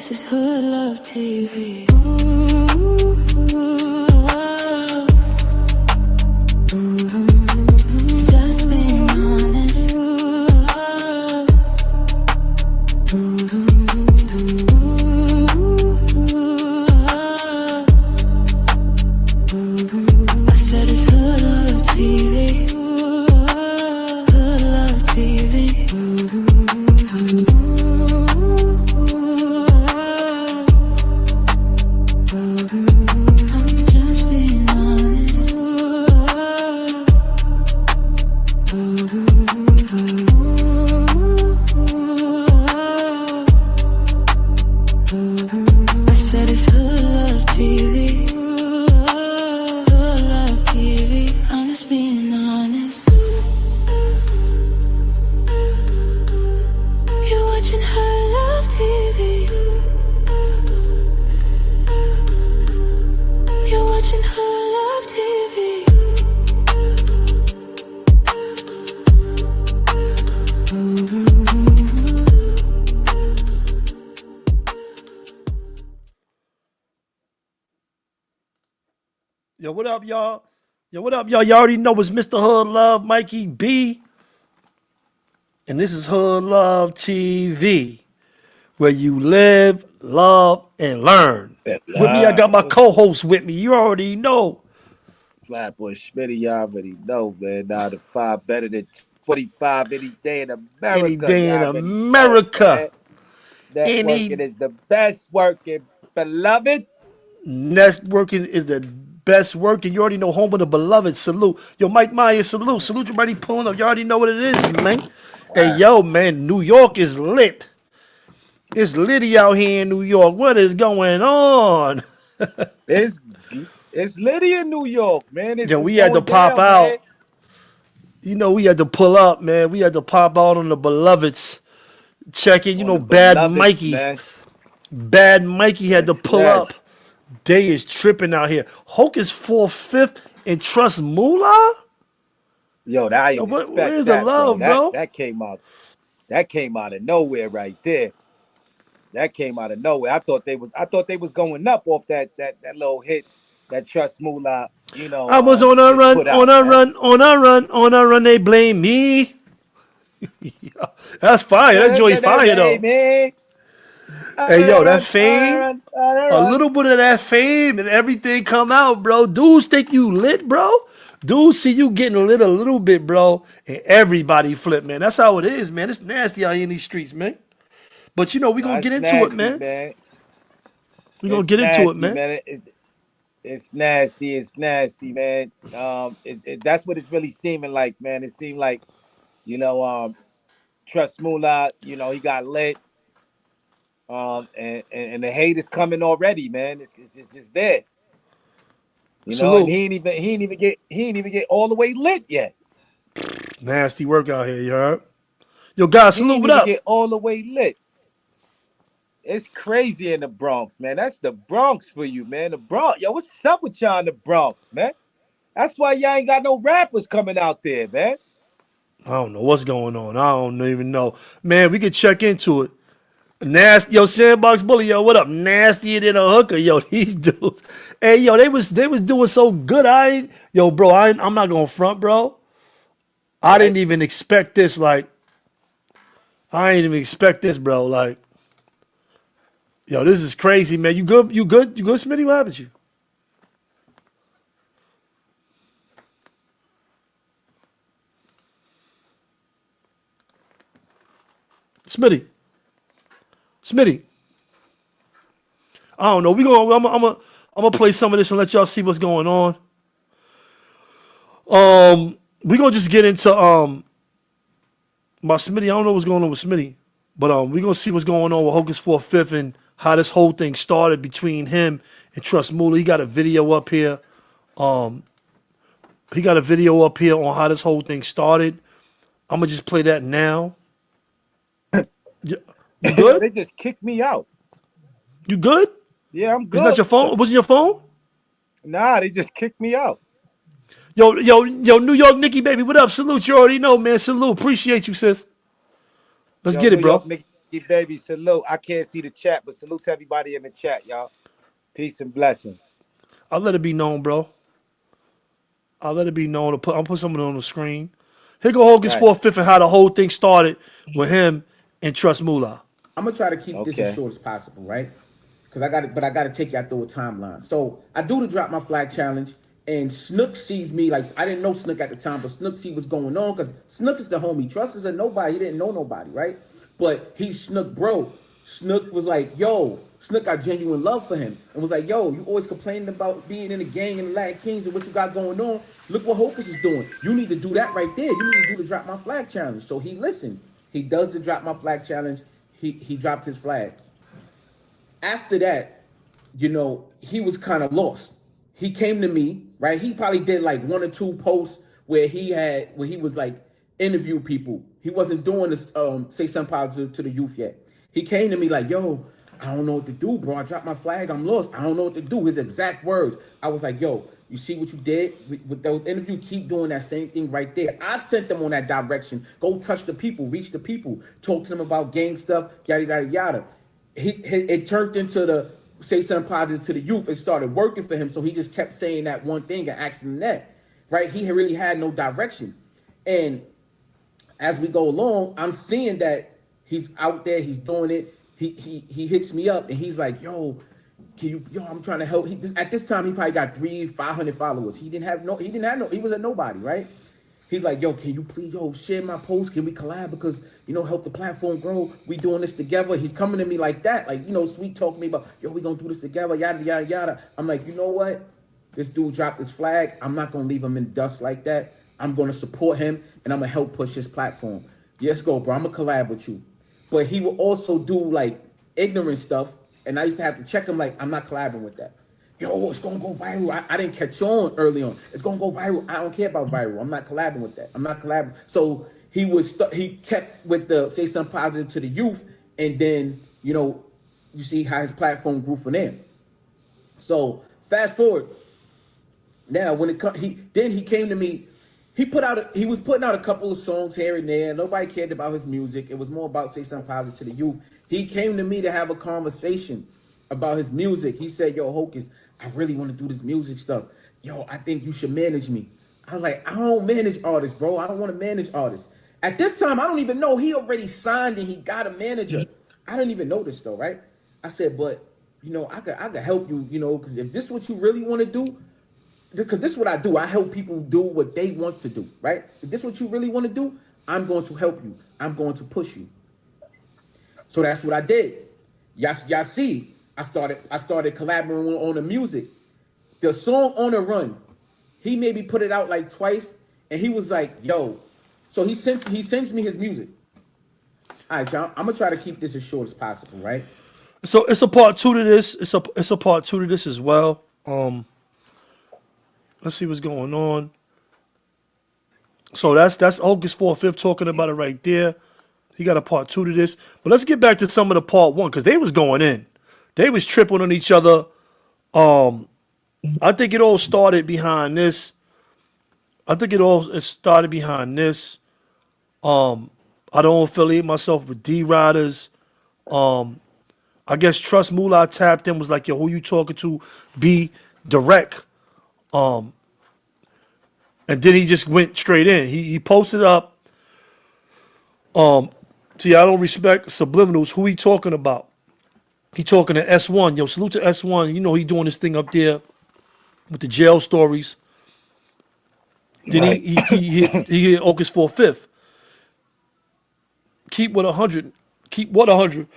This is Hood Love TV. Just being honest. I said it's Hood Love TV. Hood Love TV. I'm just being honest. I said it's Hood Love TV. Hood Love TV. I'm just being honest. You're watching Hood Love TV. You're watching Hood Love TV. Yo, what up, y'all? Yo, what up, y'all? You already know it's Mr. Hood Love, Mikey B. And this is Hood Love TV, where you live, love, and learn. With me, I got my co-host with me. You already know. Flatboy Smitty, you already know, man. Now the 5 better than 25 any day in America. Any day in America. Networking is the best working, beloved. Networking is the best working. You already know, home of the beloved. Salute. Yo, Mike Myers, salute. Salute, you already pulling up. You already know what it is, man. Hey, yo, man, New York is lit. It's litty out here in New York. What is going on? It's litty in New York, man. Yo, we had to pop out. Man. You know, we had to pull up, man. We had to pop out on the beloveds. Check in, you know, Bad Mikey. Man. Bad Mikey had to pull up. Day is tripping out here. Hocus45th and Trust Mula? Yo, that I didn't expect where's the love, bro? That came out. That came out of nowhere right there. That came out of nowhere. I thought they was going up off that little hit, that Trust Mula, you know. I was on a run, they blame me. That's fire. That joint's fire though. Hey, yo, that fame, a little bit of that fame and everything come out, bro. Dudes think you lit, bro. Dudes see you getting lit a little bit, bro, and everybody flip, man. That's how it is, man. It's nasty out here in these streets, man. But, you know, we're going to get into it, man. We're going to get into it, man. It's nasty. It's nasty, man. That's what it's really seeming like, man. It seemed like, you know, Trust Mula, you know, he got lit. And the hate is coming already, man. It's just there. You know, and he ain't even get all the way lit yet. Nasty work out here, you heard? Yo, guys, salute, what up? Get all the way lit. It's crazy in the Bronx, man. That's the Bronx for you, man. The Bronx. Yo, what's up with y'all in the Bronx, man? That's why y'all ain't got no rappers coming out there, man. I don't know what's going on. I don't even know. Man, we could check into it. Nasty, yo, Sandbox Bully, yo, what up? Nastier than a hooker, yo. These dudes, hey, yo, they was doing so good. I'm not gonna front, bro. I didn't even expect this. Like, I didn't even expect this, bro. Like, yo, this is crazy, man. You good? You good, Smitty? What happened to you? Smitty. I don't know. I'm gonna play some of this and let y'all see what's going on. We're gonna just get into my Smitty. I don't know what's going on with Smitty, but we're gonna see what's going on with Hocus45th and how this whole thing started between him and Trust Mula. He got a video up here. He got a video up here on how this whole thing started. I'm gonna just play that now. You good? They just kicked me out. You good? Yeah, I'm good. Is that your phone? Was it your phone? Nah, they just kicked me out. Yo, New York Nikki, baby, what up? Salute, you already know, man. Salute, appreciate you, sis. Let's get it, bro. baby, salute. I can't see the chat, but salute to everybody in the chat, y'all. Peace and blessings. I'll let it be known, bro. I'll let it be known. I'll put something on the screen. Here go Hocus Right. 4th and how the whole thing started with him and Trust Mula. I'm gonna try to keep this as Okay. short as possible, right? Because I got it, but I got to take y'all through a timeline. So I do the drop my flag challenge, and Snook sees me like I didn't know Snook at the time, but Snook see what's going on because Snook is the homie. Trust is a nobody. He didn't know nobody, right? But he's Snook, bro. Snook was like, yo, Snook got genuine love for him and was like, yo, you always complaining about being in a gang in the Latin Kings and what you got going on. Look what Hocus is doing. You need to do that right there. You need to do the drop my flag challenge. So he listened. He does the drop my flag challenge. He dropped his flag. After that, he was kind of lost. He came to me, right? He probably did like 1 or 2 posts where he was like interview people. He wasn't doing this say something positive to the youth yet. He came to me like, yo, I don't know what to do, bro. I dropped my flag. I'm lost. I don't know what to do. His exact words. I was like, yo, you see what you did with those interviews? Keep doing that same thing right there. I sent them on that direction. Go touch the people, reach the people, talk to them about gang stuff, yada, yada, yada. It turned into the say something positive to the youth. It started working for him. So he just kept saying that one thing and asking them that, right? He really had no direction. And as we go along, I'm seeing that he's out there, he's doing it. He hits me up and he's like, yo, I'm trying to help. At this time, he probably got 500 followers. He was a nobody, right? He's like, yo, can you please, share my post? Can we collab? Because, help the platform grow. We doing this together. He's coming to me like that. Like, sweet talk me about, yo, we gonna do this together, yada, yada, yada. I'm like, you know what? This dude dropped his flag. I'm not gonna leave him in dust like that. I'm gonna support him and I'm gonna help push his platform. Yes, go, bro. I'm gonna collab with you. But he will also do like ignorant stuff. And I used to have to check him like, I'm not collabing with that. Yo, it's gonna go viral. I didn't catch on early on. It's gonna go viral. I don't care about viral. I'm not collabing with that. I'm not collabing. So he kept with the say something positive to the youth, and then you see how his platform grew from there. So fast forward. Now when he came to me, he was putting out a couple of songs here and there. Nobody cared about his music. It was more about say something positive to the youth. He came to me to have a conversation about his music. He said, yo, Hocus, I really want to do this music stuff. Yo, I think you should manage me. I was like, I don't manage artists, bro. I don't want to manage artists. At this time, I don't even know. He already signed and he got a manager. I didn't even know this though, right? I said, but, I could help you, because if this is what you really want to do, because this is what I do. I help people do what they want to do, right? If this is what you really want to do, I'm going to help you. I'm going to push you. So that's what I did. Y'all see, I started collaborating on the music. The song On the Run, he maybe put it out like twice, and he was like, yo. So he sends me his music. All right, y'all, I'm gonna try to keep this as short as possible, right? So it's a part 2 to this. It's a part 2 to this as well. Let's see what's going on. So that's Hocus45th talking about it right there. He got a part 2 to this. But let's get back to some of the part 1 because they was going in. They was tripping on each other. I think it all started behind this. It started behind this. I don't affiliate myself with D-Riders. I guess Trust Mula tapped in, was like, yo, who you talking to? Be direct. And then he just went straight in. He posted up. See, I don't respect subliminals. Who he talking about? He talking to S1. Yo, salute to S1. He doing this thing up there with the jail stories. Then Right. he hit Hocus45th. Keep what 100. Keep what 100.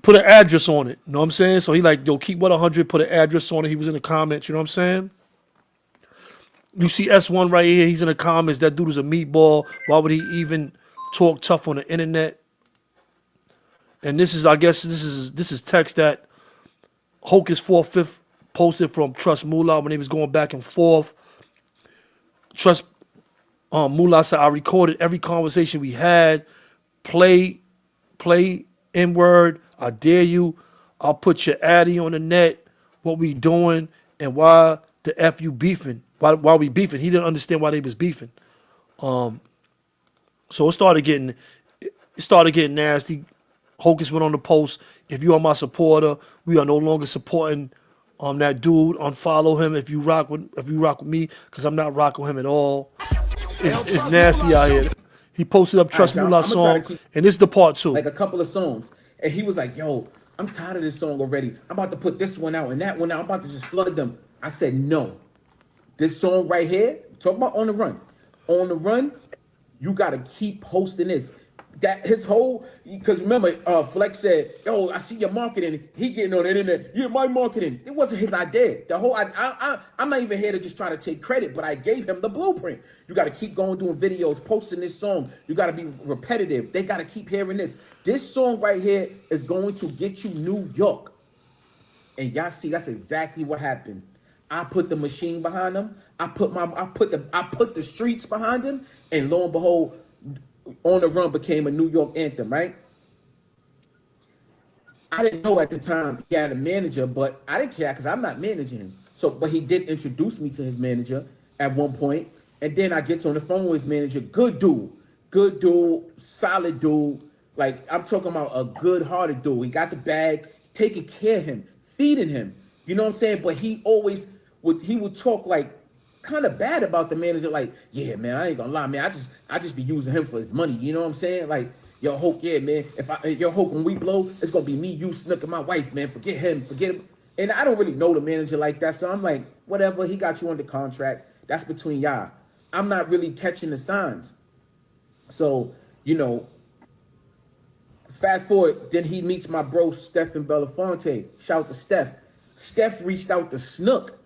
Put an address on it. You know what I'm saying? So he like, yo, keep what 100. Put an address on it. He was in the comments. You know what I'm saying? You see S1 right here. He's in the comments. That dude is a meatball. Why would he even talk tough on the internet? And this is text that Hocus45th posted from Trust Mula when they was going back and forth. Trust Mula said, I recorded every conversation we had. Play N-word. I dare you. I'll put your addy on the net. What we doing and why the F you beefing? Why we beefing? He didn't understand why they was beefing. So it started getting it started getting nasty. Hocus went on the post. If you are my supporter, we are no longer supporting that dude. Unfollow him if you rock with me, because I'm not rocking with him at all. It's nasty out here. He posted up Trust Mula song, and this is the part 2. Like a couple of songs. And he was like, yo, I'm tired of this song already. I'm about to put this one out and that one out. I'm about to just flood them. I said, no. This song right here, talk about On the Run. On the Run, you got to keep posting this. That his whole, because remember, Flex said, yo, I see your marketing. He getting on the internet. Yeah, my marketing. It wasn't his idea. The whole, I'm not even here to just try to take credit, but I gave him the blueprint. You got to keep going, doing videos, posting this song. You got to be repetitive. They got to keep hearing this. This song right here is going to get you New York. And y'all see, that's exactly what happened. I put the machine behind him. I put the streets behind him, and lo and behold, On the Run became a New York anthem, right? I didn't know at the time he had a manager, but I didn't care because I'm not managing him. So, but he did introduce me to his manager at one point, and then I get on the phone with his manager. Good dude, solid dude. Like, I'm talking about a good-hearted dude. He got the bag, taking care of him, feeding him. You know what I'm saying? But he always would talk like kind of bad about the manager, like, yeah, man, I ain't gonna lie, man, I just be using him for his money. You know what I'm saying? Like, yo, Hope, yeah, man, yo, Hope, when we blow, it's gonna be me, you, Snook, and my wife, man. Forget him. And I don't really know the manager like that, so I'm like, whatever. He got you under contract. That's between y'all. I'm not really catching the signs. So, you know, fast forward, then he meets my bro Steph in Belafonte. Shout out to Steph. Steph reached out to Snook.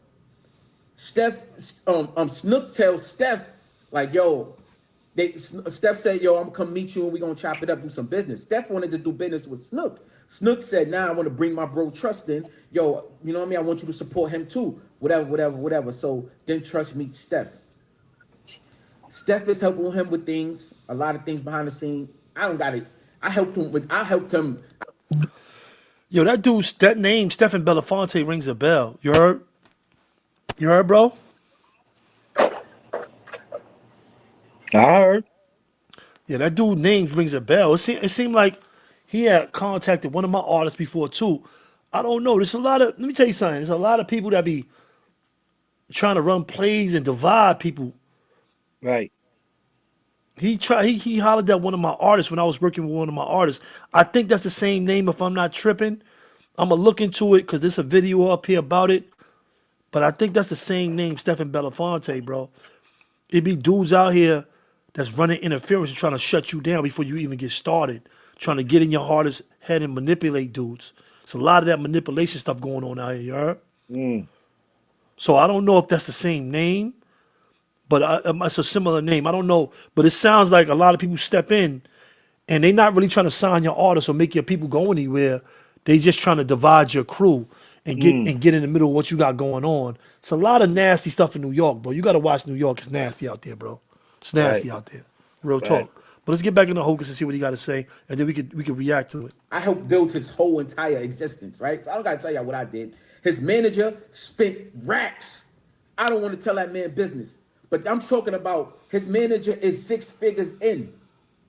Snook tells Steph, like, yo, Steph said, yo, I'm gonna come meet you and we're gonna chop it up, do some business. Steph wanted to do business with Snook. Snook said, nah, I want to bring my bro Trust in. Yo, you know what I mean? I want you to support him too. Whatever. So then Trust meets Steph. Steph is helping him with things, a lot of things behind the scene. I don't got it. I helped him. Yo, that name, Stephen Belafonte, rings a bell. You heard? You heard, bro? I heard. Yeah, that dude name rings a bell. It seemed like he had contacted one of my artists before too. I don't know. There's a lot of, let me tell you something. There's a lot of people that be trying to run plays and divide people. Right. He hollered at one of my artists when I was working with one of my artists. I think that's the same name if I'm not tripping. I'm going to look into it because there's a video up here about it. But I think that's the same name, Stephen Belafonte, bro. It be dudes out here that's running interference and trying to shut you down before you even get started, trying to get in your artist's head and manipulate dudes. It's a lot of that manipulation stuff going on out here, you heard? So I don't know if that's the same name, but it's a similar name. I don't know, but it sounds like a lot of people step in and they're not really trying to sign your artist or make your people go anywhere. They just trying to divide your crew and get in the middle of what you got going on. It's a lot of nasty stuff in New York, bro. You got to watch New York. It's nasty out there, bro. It's nasty out there. Real talk. But let's get back into Hocus and see what he got to say, and then we could react to it. I helped build his whole entire existence, right? So I don't got to tell y'all what I did. His manager spent racks. I don't want to tell that man business, but I'm talking about his manager is 6 figures in.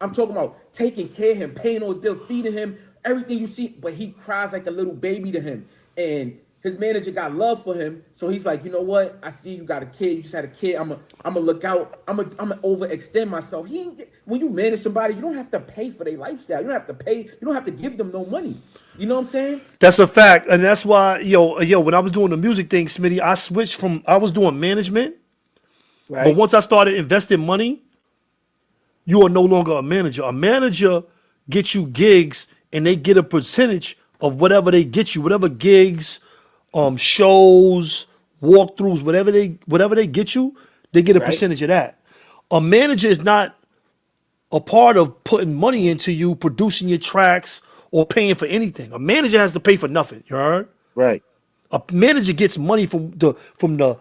I'm talking about taking care of him, paying all his bills, feeding him, everything you see, but he cries like a little baby to him. And his manager got love for him, so he's like, you know what? I see you got a kid. You just had a kid. I'm gonna look out. I'm gonna overextend myself. When you manage somebody, you don't have to pay for their lifestyle. You don't have to pay. You don't have to give them no money. You know what I'm saying? That's a fact, and that's why, yo, when I was doing the music thing, Smitty, I switched from I was doing management, right? But once I started investing money, you are no longer a manager. A manager gets you gigs, and they get a percentage of whatever they get you, whatever gigs, shows, walkthroughs, whatever they get you, they get a percentage of that. A manager is not a part of putting money into you, producing your tracks, or paying for anything. A manager has to pay for nothing. You heard? Right. A manager gets money from the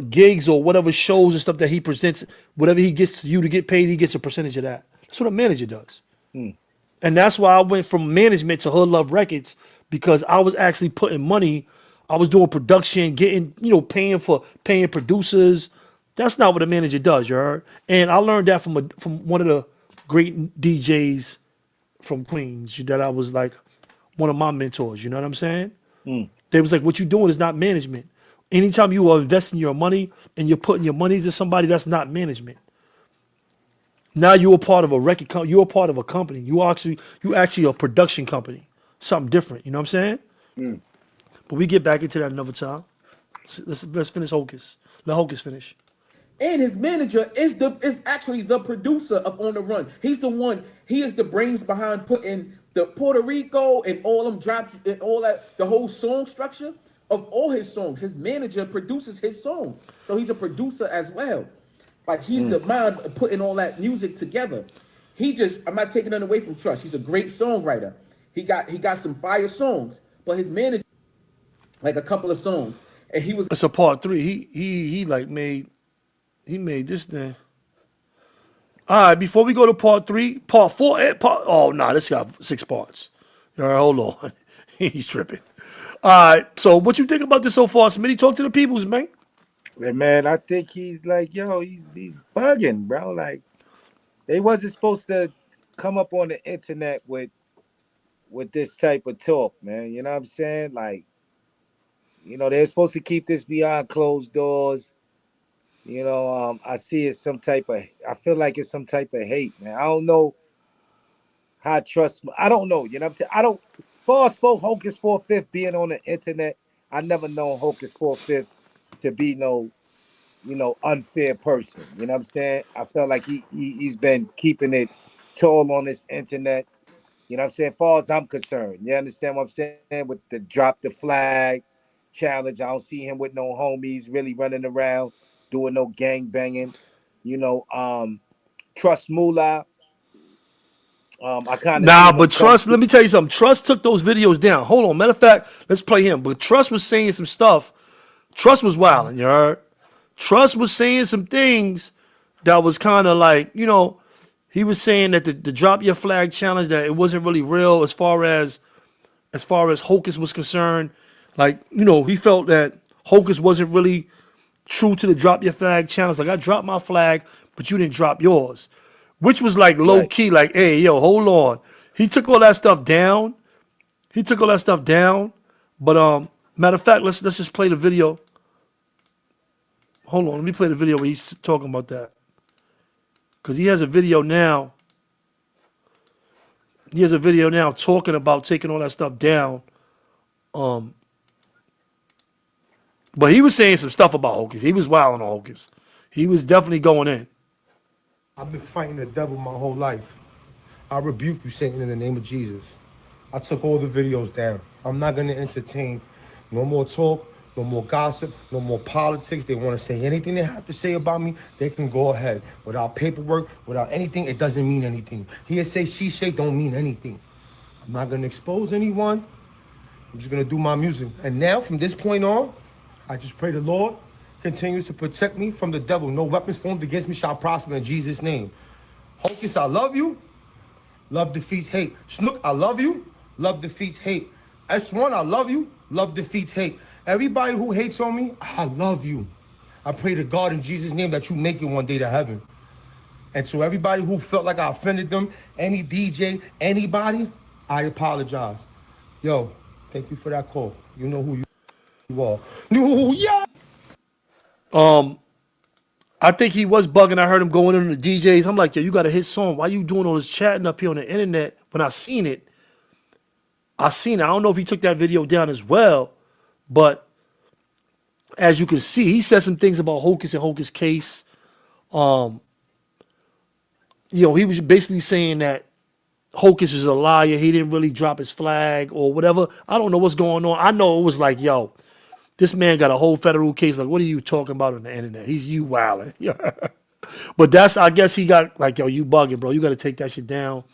gigs or whatever shows and stuff that he presents. Whatever he gets you to get paid, he gets a percentage of that. That's what a manager does. And that's why I went from management to Hood Love Records, because I was actually putting money. I was doing production, getting, paying producers. That's not what a manager does, you heard? And I learned that from one of the great DJs from Queens that I was like one of my mentors. You know what I'm saying? They was like, what you're doing is not management. Anytime you are investing your money and you're putting your money to somebody, that's not management. Now you're a part of a record company. You're a part of a company. You actually a production company. Something different. You know what I'm saying? But we get back into that another time. Let's finish Hocus. Let Hocus finish. And his manager is actually the producer of On the Run. He's the one. He is the brains behind putting the Puerto Rico and all them drops and all that, the whole song structure of all his songs. His manager produces his songs, so he's a producer as well. Like he's the mind of putting all that music together. I'm not taking it away from Trust. He's a great songwriter. He got some fire songs, but his manager like a couple of songs, and he was. It's a part 3. He made this thing. All right, before we go to part 3, part 4, oh no, this got 6 parts. All right, hold on. He's tripping. All right, so what you think about this so far, Smitty? Talk to the peoples, man. Hey, man, I think he's like, yo, he's bugging, bro. Like, they wasn't supposed to come up on the internet with this type of talk, man. You know what I'm saying? Like, you know, they're supposed to keep this behind closed doors. You know, I feel like it's some type of hate, man. I don't know how I trust. I don't know. You know what I'm saying? I don't. Far as for Hocus45th being on the internet, I never known Hocus45th to be no, unfair person. You know what I'm saying? I felt like he's been keeping it tall on this internet. You know what I'm saying? As far as I'm concerned, you understand what I'm saying? With the drop the flag challenge, I don't see him with no homies really running around doing no gang banging. Trust Mula. I kind of but Trust, let me tell you something. Trust took those videos down. Hold on. Matter of fact, let's play him. But Trust was saying some stuff. Trust was wilding, you heard? Trust was saying some things that was kind of like, he was saying that the drop your flag challenge, that it wasn't really real as far as Hocus was concerned. Like, he felt that Hocus wasn't really true to the drop your flag challenge. Like, I dropped my flag, but you didn't drop yours. Which was like low key, like, hey, yo, hold on. He took all that stuff down. But matter of fact, let's just play the video. Hold on, let me play the video where he's talking about that. Because he has a video now. He has a video now talking about taking all that stuff down. But he was saying some stuff about Hocus. He was wilding on Hocus. He was definitely going in. I've been fighting the devil my whole life. I rebuke you, Satan, in the name of Jesus. I took all the videos down. I'm not going to entertain no more talk, no more gossip, no more politics. They want to say anything they have to say about me, they can go ahead. Without paperwork, without anything, it doesn't mean anything. Hearsay, she say don't mean anything. I'm not going to expose anyone. I'm just going to do my music. And now, from this point on, I just pray the Lord continues to protect me from the devil. No weapons formed against me shall prosper in Jesus' name. Hocus, I love you. Love defeats hate. Snook, I love you. Love defeats hate. S1, I love you. Love defeats hate. Everybody who hates on me, I love you. I pray to God in Jesus' name that you make it one day to heaven. And to everybody who felt like I offended them, any DJ, anybody, I apologize. Yo, thank you for that call. You know who you are. New York! I think he was bugging. I heard him going in the DJs. I'm like, yo, you got a hit song. Why you doing all this chatting up here on the internet? When I seen it. I don't know if he took that video down as well, but as you can see, he said some things about Hocus and Hocus case. He was basically saying that Hocus is a liar. He didn't really drop his flag or whatever. I don't know what's going on. I know it was like, yo, this man got a whole federal case. Like, what are you talking about on the internet? You wilding. But I guess he got like, yo, you bugging, bro. You got to take that shit down.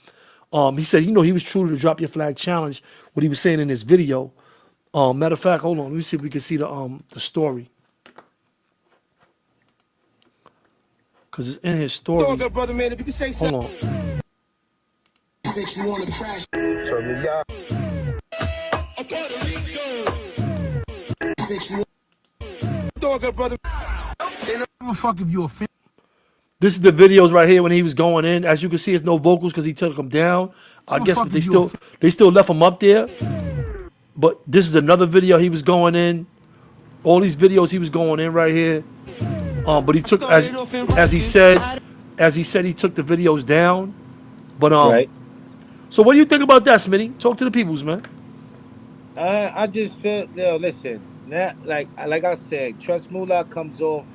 He said, he was true to the drop your flag challenge, what he was saying in this video. Matter of fact, hold on. Let me see if we can see the story. Because it's in his story. Good brother, man, if you can say Hold on. Good brother. They don't give a fuck if you offend. This is the videos right here when he was going in. As you can see, it's no vocals because he took them down. I guess but they still left him up there. But this is another video he was going in. All these videos he was going in right here. But he took as he said he took the videos down. But Right. so what do you think about that, Smitty? Talk to the peoples, man. I just feel, listen, that like I said, Trust Mula comes off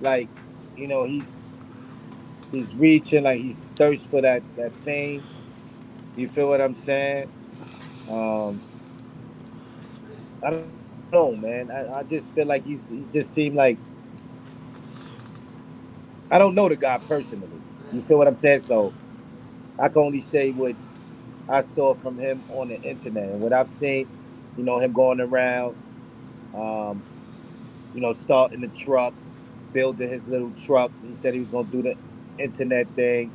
like, he's reaching, like he's thirst for that fame. You feel what I'm saying? Um, I don't know, man. I just feel like he just seemed like, I don't know the guy personally. You feel what I'm saying? So I can only say what I saw from him on the internet and what I've seen. Him going around, starting the truck, building his little truck. He said he was gonna do the internet thing.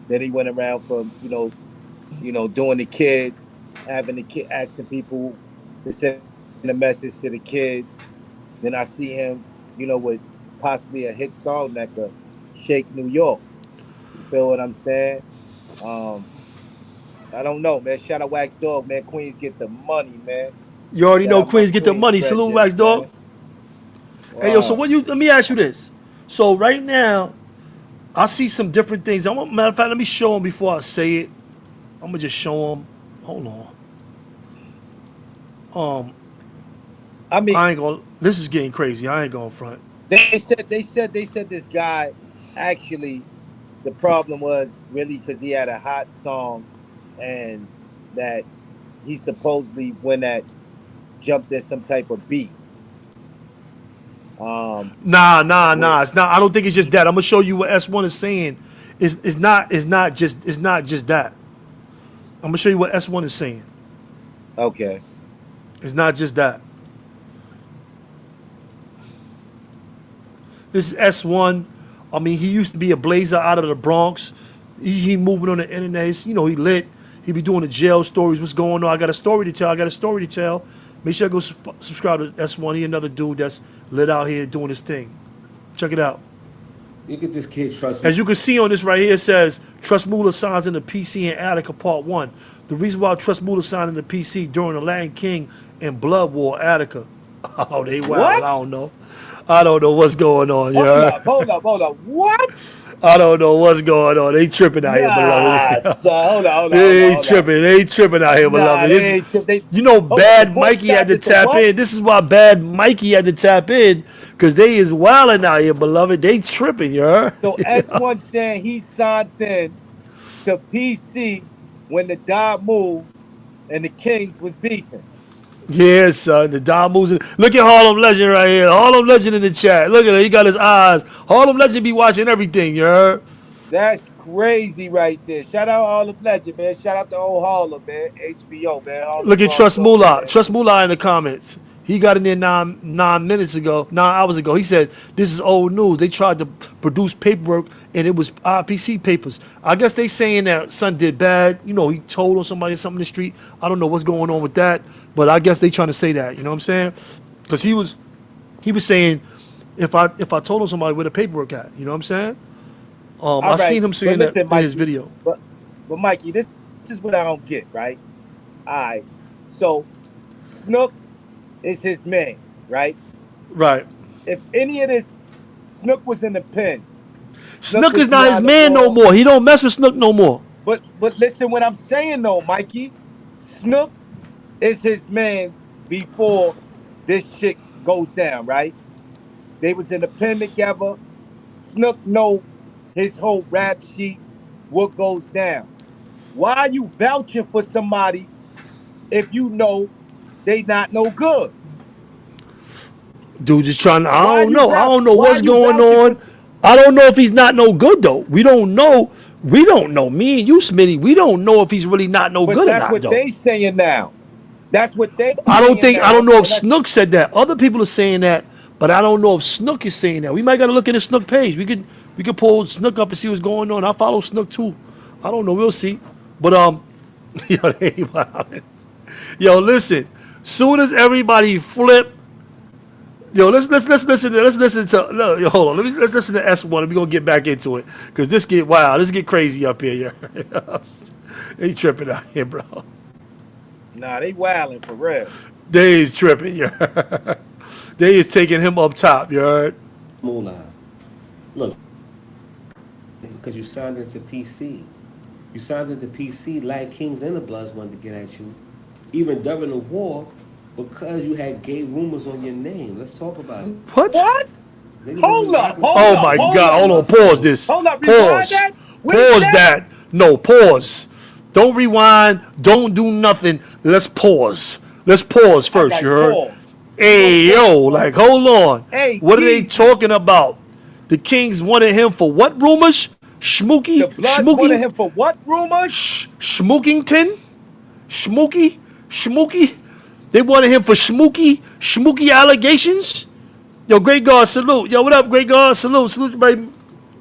Then he went around from, doing the kids, having the kid asking people to send a message to the kids. Then I see him, with possibly a hit song that could shake New York. You feel what I'm saying? I don't know, man. Shout out Wax Dog, man. Queens get the money, man. You already Shout know out my Queens get the Queens money. Salute, brethren, Wax Dog. man. Hey, yo, so Wow. let me ask you this. So right now, I see some different things. Matter of fact, let me show them before I say it. I'm gonna just show them. Hold on. I mean, I ain't gonna. This is getting crazy. I ain't going front. they said this guy actually, the problem was really because he had a hot song, and that he supposedly when that jumped in some type of beef. Nah. It's not. I don't think it's just that. I'm gonna show you what S1 is saying. It's not just that. I'm gonna show you what S1 is saying. Okay. It's not just that. This is S1. I mean, he used to be a blazer out of the Bronx. He moving on the internet. He lit. He be doing the jail stories. What's going on? I got a story to tell. Make sure I go subscribe to S1. He another dude that's lit out here doing his thing. Check it out. Look at this kid, Trust me. As you can see on this right here, it says, Trust Mula signs in the PC in Attica Part 1. The reason why Trust Mula signed in the PC during the Latin King and Blood War, Attica. Oh, they wild. What? I don't know what's going on, Hold up. What? I don't know what's going on. They tripping out here, beloved. Son, hold on. They tripping out here, beloved. Bad Mikey had to tap in. This is why Bad Mikey had to tap in, because they is wilding out here, beloved. They tripping, you heard? So S1 saying he signed in to PC when the Dog Moves and the Kings was beefing. Yeah, son. The Don moves. Look at Harlem Legend right here. Harlem Legend in the chat. Look at him. He got his eyes. Harlem Legend be watching everything, you heard? That's crazy right there. Shout out Harlem Legend, man. Shout out to old Harlem, man. HBO, man. Harlem Look at Trust Harlem, Mula. man. Trust Mula in the comments. He got in there 9 hours ago. He said, this is old news. They tried to produce paperwork, and it was IPC papers. I guess they saying that son did bad. He told on somebody something in the street. I don't know what's going on with that, but I guess they trying to say that. You know what I'm saying? Because he was saying, if I told on somebody where the paperwork at. You know what I'm saying? I seen him saying that in his video. But Mikey, this is what I don't get, right? All right. So Snook is his man, right? Right. If any of this Snook was in the pens. Snook is not his man no more. He don't mess with Snook no more. But listen what I'm saying though, Mikey. Snook is his man's before this shit goes down, right? They was in the pen together. Snook know his whole rap sheet, what goes down. Why are you vouching for somebody if you know they not no good? Dude just trying to, I Why don't you know. vouch- I don't know why what's you going vouching on. for- I don't know if he's not no good though. We don't know. Me and you, Smitty, we don't know if he's really not no But good or that's not what though. they saying now. That's what they I don't know if That's- Snook said that. Other people are saying that, but I don't know if Snook is saying that. We might gotta look at the Snook page. We could pull Snook up and see what's going on. I follow Snook too. I don't know. We'll see. But yo, they wildin'. Yo, listen. Soon as everybody flip, Yo, let's listen to no, yo, hold on. Let's listen to S1 and we're gonna get back into it. Cause this get wild. This get crazy up here, yo. They tripping out here, bro. Nah, they wilding for real. They is tripping, you heard. They is taking him up top, you heard. Mula. Look, because you signed into PC. You signed into PC, like Kings and the Bloods wanted to get at you. Even during the war, because you had gay rumors on your name. Let's talk about it. What? What? Niggas that Hold was up, rocking with hold Oh you. up, my hold God! up. Hold on. Pause this. Hold up, rewind Pause. that. What is Pause that? that. No, pause. Don't rewind. Don't do nothing. Let's pause. Let's pause All first. You right, heard? pause. We gonna Hey pause, yo, bro. like hold on. Hey, What are they easy. talking about? The Kings wanted him for what rumors? The Schmooky, Bloods wanted Schmooky, him for what rumors? Schmookington, Schmooky, Schmooky. They wanted him for Schmooky allegations. Yo, Great God, salute. Yo, what up, Great God, salute, salute, everybody.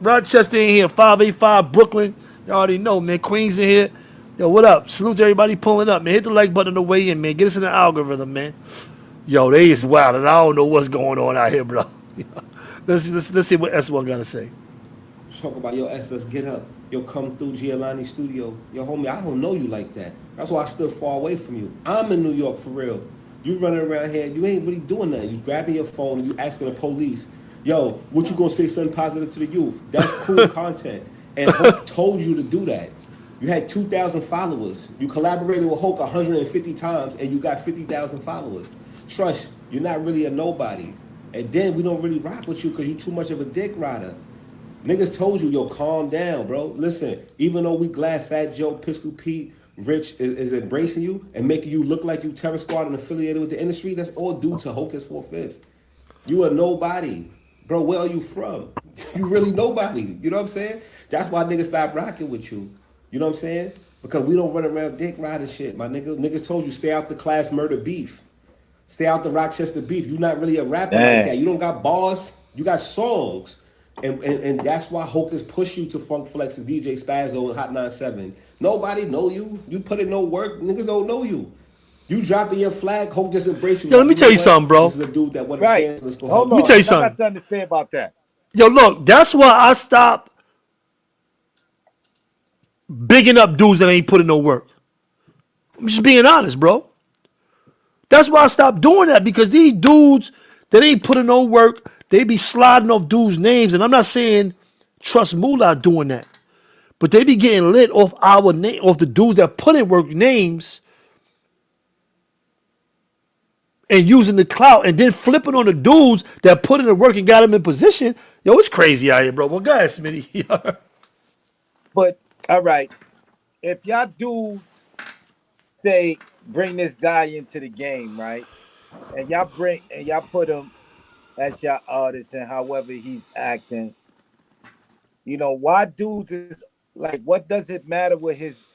Rochester in here, 585 Brooklyn. You already know, man. Queens in here. Yo, what up? Salute to everybody pulling up, man. Hit the like button on the way in, man. Get us in the algorithm, man. Yo, they is wild, and I don't know what's going on out here, bro. Let's see what S1 got to say. Talk about, yo, S, let's get up. Yo, come through Giovanni's studio. Yo, homie, I don't know you like that. That's why I stood far away from you. I'm in New York for real. You running around here, you ain't really doing nothing. You grabbing your phone and you asking the police, yo, what you gonna say something positive to the youth? That's cool content. And Hope told you to do that. You had 2,000 followers. You collaborated with Hulk 150 times and you got 50,000 followers. Trust, you're not really a nobody. And then we don't really rock with you because you're too much of a dick rider. Niggas told you, yo, calm down, bro. Listen, even though we glad Fat Joe, Pistol Pete, Rich is embracing you and making you look like you Terror Squad and affiliated with the industry, that's all due to Hocus45th. You are nobody. Bro, where are you from? You really nobody. You know what I'm saying? That's why niggas stop rocking with you. You know what I'm saying? Because we don't run around dick riding shit, my nigga. Niggas told you stay out the class murder beef. Stay out the Rochester beef. You're not really a rapper like that. Damn. You don't got bars. You got songs. And that's why Hocus push you to Funk Flex and DJ Spazzo and Hot 97. Nobody know you. You put in no work. Niggas don't know you. You dropping your flag, Hope just embrace you. Yo, Like, let me you tell know you what? something, bro. This is a dude that want a Right. chance. Let's go Hold help Let me him. tell on. you I got something. something to say about that. Yo, look, that's why I stopped bigging up dudes that ain't putting no work. I'm just being honest, bro. That's why I stopped doing that because these dudes that ain't putting no work, they be sliding off dudes' names. And I'm not saying trust Mula doing that, but they be getting lit off our name, off the dudes that put in work names and using the clout and then flipping on the dudes that put in the work and got them in position. Yo, it's crazy out here, bro. Well, go ahead, Smitty. But all right, if y'all dudes say bring this guy into the game, right? And y'all put him as your artist and however he's acting, why dudes is like what does it matter what his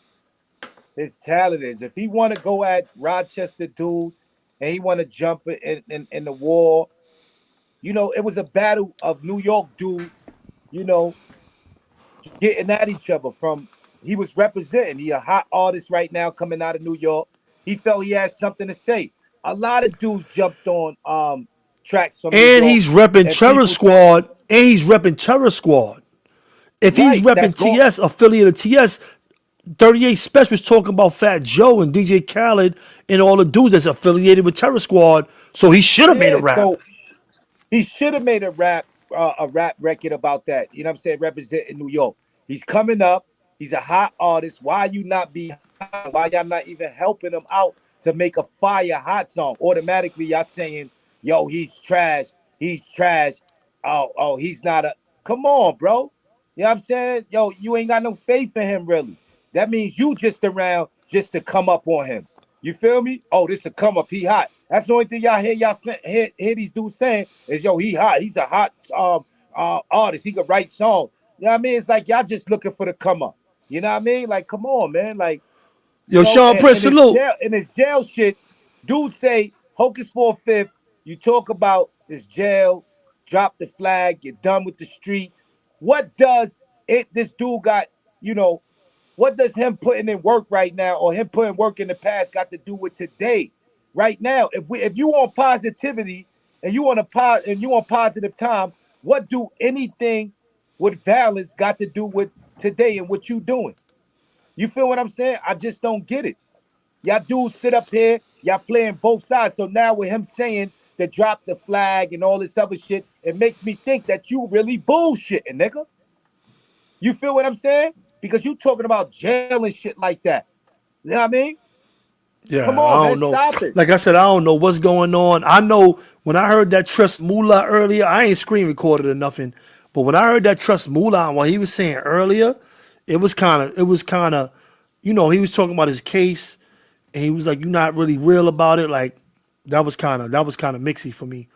talent is? If he want to go at Rochester dudes and he want to jump in the war, it was a battle of New York dudes, you know, getting at each other from he was representing. He a hot artist right now coming out of New York. He felt he had something to say. A lot of dudes jumped on tracks from New And York he's repping and Terror people thought, Squad. And he's repping Terror Squad. If he's right, repping that's going TS, affiliate of TS, 38 Special was talking about Fat Joe and DJ Khaled and all the dudes that's affiliated with Terror Squad. So he should have made a yeah, rap. so he should have made a rap record about that. You know what I'm saying? Representing New York. He's coming up. He's a hot artist. Why you not behind? Why y'all not even helping him out to make a fire hot song? Automatically, y'all saying, "Yo, he's trash. He's trash. Oh, he's not a." Come on, bro. You know what I'm saying? Yo, you ain't got no faith in him, really. That means you just around just to come up on him. You feel me? Oh, this a come up. He hot. That's the only thing y'all hear these dudes saying is, yo, he hot. He's a hot artist. He could write songs. You know what I mean? It's like y'all just looking for the come up. You know what I mean? Like, come on, man. Like, Yo, Sean Prince, and his salute. jail shit, dudes say Hocus for a fifth. You talk about this jail, drop the flag, you're done with the streets. What does this dude got, you know, what does him putting in work right now or him putting work in the past got to do with today? Right now, if you want positivity, and you on positive time, what do anything with violence got to do with today and what you doing? You feel what I'm saying? I just don't get it. Y'all dudes sit up here, y'all playing both sides. So now with him saying that drop the flag and all this other shit, it makes me think that you really bullshitting, nigga. You feel what I'm saying? Because you talking about jail and shit like that. You know what I mean? Yeah, Come I on, man, don't know. stop it. Like I said, I don't know what's going on. I know when I heard that trust Mula earlier, I ain't screen recorded or nothing. But when I heard that trust Mula and what he was saying earlier, it was kind of, he was talking about his case, and he was like, "You're not really real about it." Like that was kind of mixy for me.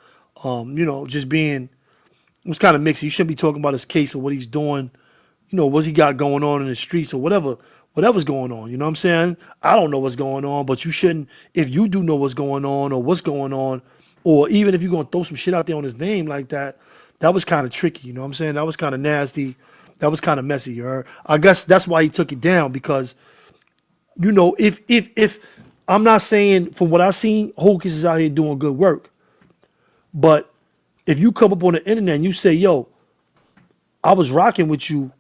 Just being it was kind of mixy. You shouldn't be talking about his case or what he's doing, what he got going on in the streets or whatever's going on. You know what I'm saying? I don't know what's going on, but you shouldn't, if you do know what's going on or what's going on, or even if you're going to throw some shit out there on his name like that, that was kind of tricky. You know what I'm saying? That was kind of nasty. That was kind of messy. You heard? I guess that's why he took it down because, if I'm not saying from what I've seen, Hocus is out here doing good work, but if you come up on the internet and you say, yo, I was rocking with you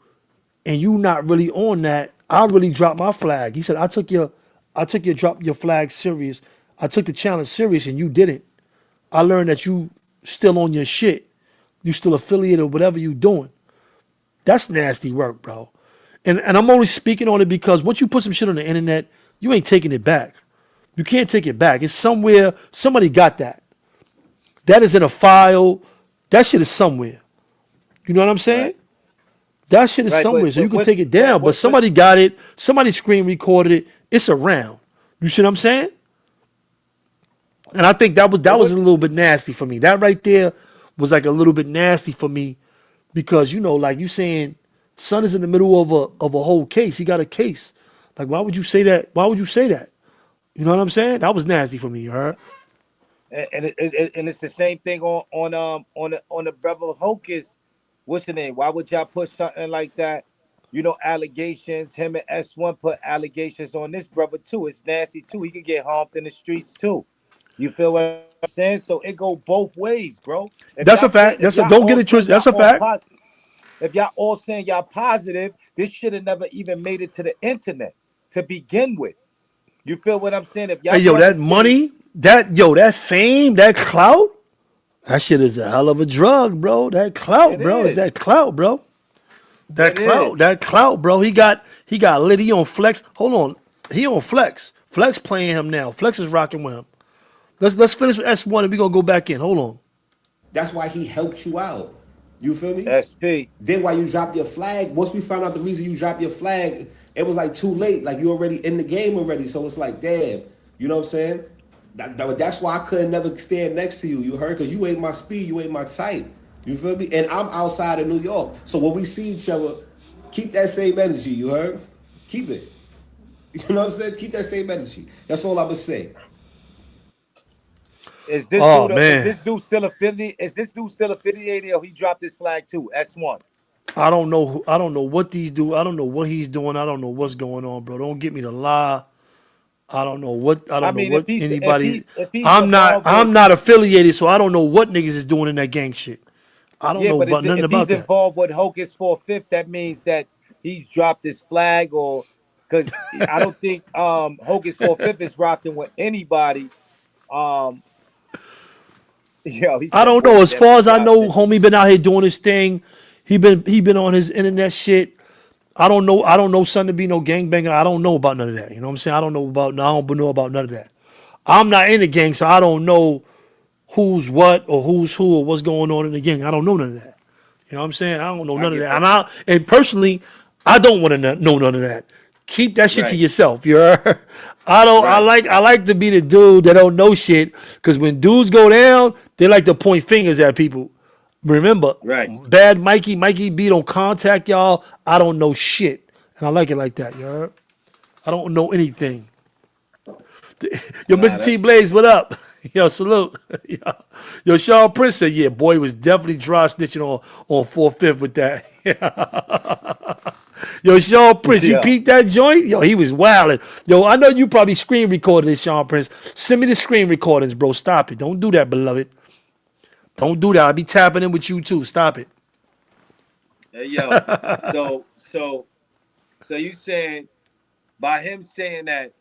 and you not really on that, I really dropped my flag. He said, I took your drop your flag serious. I took the challenge serious and you didn't. I learned that you still on your shit. You still affiliated with whatever you doing. That's nasty work, bro. And I'm only speaking on it because once you put some shit on the internet, you ain't taking it back. You can't take it back. It's somewhere, somebody got that. That is in a file. That shit is somewhere. You know what I'm saying? Right. That shit is Right, somewhere, but so you can what take it down. But what somebody got it. Somebody screen recorded it. It's around. You see what I'm saying? And I think that was a little bit nasty for me. That right there was like a little bit nasty for me because like you saying, son is in the middle of a whole case. He got a case. Like, why would you say that? Why would you say that? You know what I'm saying? That was nasty for me. You heard? and it's the same thing on the brother Hocus. What's the name? Why would y'all put something like that? Allegations. Him and S1 put allegations on this brother too. It's nasty too. He could get harmed in the streets too. You feel what I'm saying? So it go both ways, bro. If That's a y'all say fact. if y'all Don't get all it saying twisted. y'all That's a all fact. positive, if y'all all saying y'all positive, this should have never even made it to the internet to begin with. You feel what I'm saying? If Hey, y'all yo, never that say money, that fame, that clout, that shit is a hell of a drug, bro. That clout, it bro, is is, that clout, bro. it is. That clout, bro. He got lit. He on Flex. Hold on, he on Flex. Flex playing him now. Flex is rocking with him. Let's finish with S1 and we gonna go back in. Hold on. That's why he helped you out. You feel me? SP. Then why you drop your flag? Once we found out the reason you dropped your flag, it was like too late. Like you already in the game already. So it's like, damn. You know what I'm saying? That's why I couldn't never stand next to you. You heard? Because you ain't my speed. You ain't my type. You feel me? And I'm outside of New York. So when we see each other, keep that same energy. You heard? Keep it. You know what I'm saying? Keep that same energy. That's all I'm gonna say. Oh man, Is this dude still affiliated or he dropped his flag too? S1. I don't know. I don't know what these do. I don't know what he's doing. I don't know what's going on, bro. Don't get me to lie. I don't know what. I I don't know mean, what anybody. if he's I'm not. involved with I'm not affiliated, so I don't know what niggas is doing in that gang shit. I don't yeah, know but about nothing if he's about that. involved with Hocus 4th, that means that he's dropped his flag or because I don't think Hocus 4th is rocking with anybody. Um, he I said don't boy know. he As far definitely as I got know, Smitty. homie been out here doing his thing. He been on his internet shit. I don't know. I don't know son to be no gangbanger. I don't know about none of that. You know what I'm saying? I don't know about. I don't know about none of that. I'm not in the gang, so I don't know who's what or who's who or what's going on in the gang. I don't know none of that. You know what I'm saying? I don't know I none of get that. that. And personally, I don't want to know none of that. Keep that shit to Right, yourself. You heard? I don't. right. I like to be the dude that don't know shit. Cause when dudes go down, they like to point fingers at people. Remember, Right. bad Mikey B don't contact y'all. I don't know shit, and I like it like that. You heard? I don't know anything. Yo, Nah, Mr. T that's Blaze, what up? Yo, salute. Yo, Sean Prince said, yeah, boy was definitely dry snitching on 4/5 with that. Yo, Sean Prince, you yeah. peeped that joint? Yo, he was wilding. Yo, I know you probably screen recorded this, Sean Prince. Send me the screen recordings, bro. Stop it. Don't do that, beloved. Don't do that. I'll be tapping in with you too. Stop it. Hey yo, so you saying by him saying that?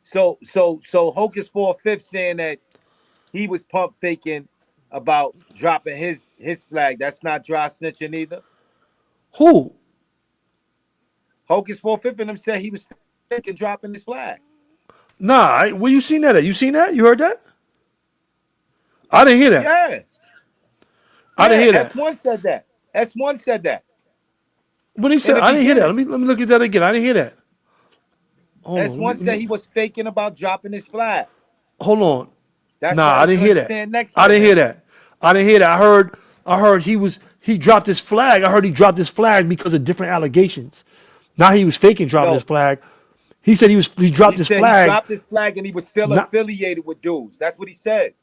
So Hocus45th saying that he was pump faking about dropping his flag. That's not dry snitching either. Who? Hocus45th and him said he was faking dropping his flag. Nah, where you seen that at? You seen that? You heard that? I didn't hear that. Yeah. I didn't hear that. S1 said that. S1 said that. When he said, I didn't hear that. Let me look at that again. I didn't hear that. Hold on. S1 said he was faking about dropping his flag. Hold on. That's Nah, why I didn't hear that. I didn't hear that. I didn't hear that. I heard he dropped his flag. I heard he dropped his flag because of different allegations. Now he was faking dropping his flag. He said he dropped his flag. He dropped his flag and he was still affiliated with dudes. That's what he said.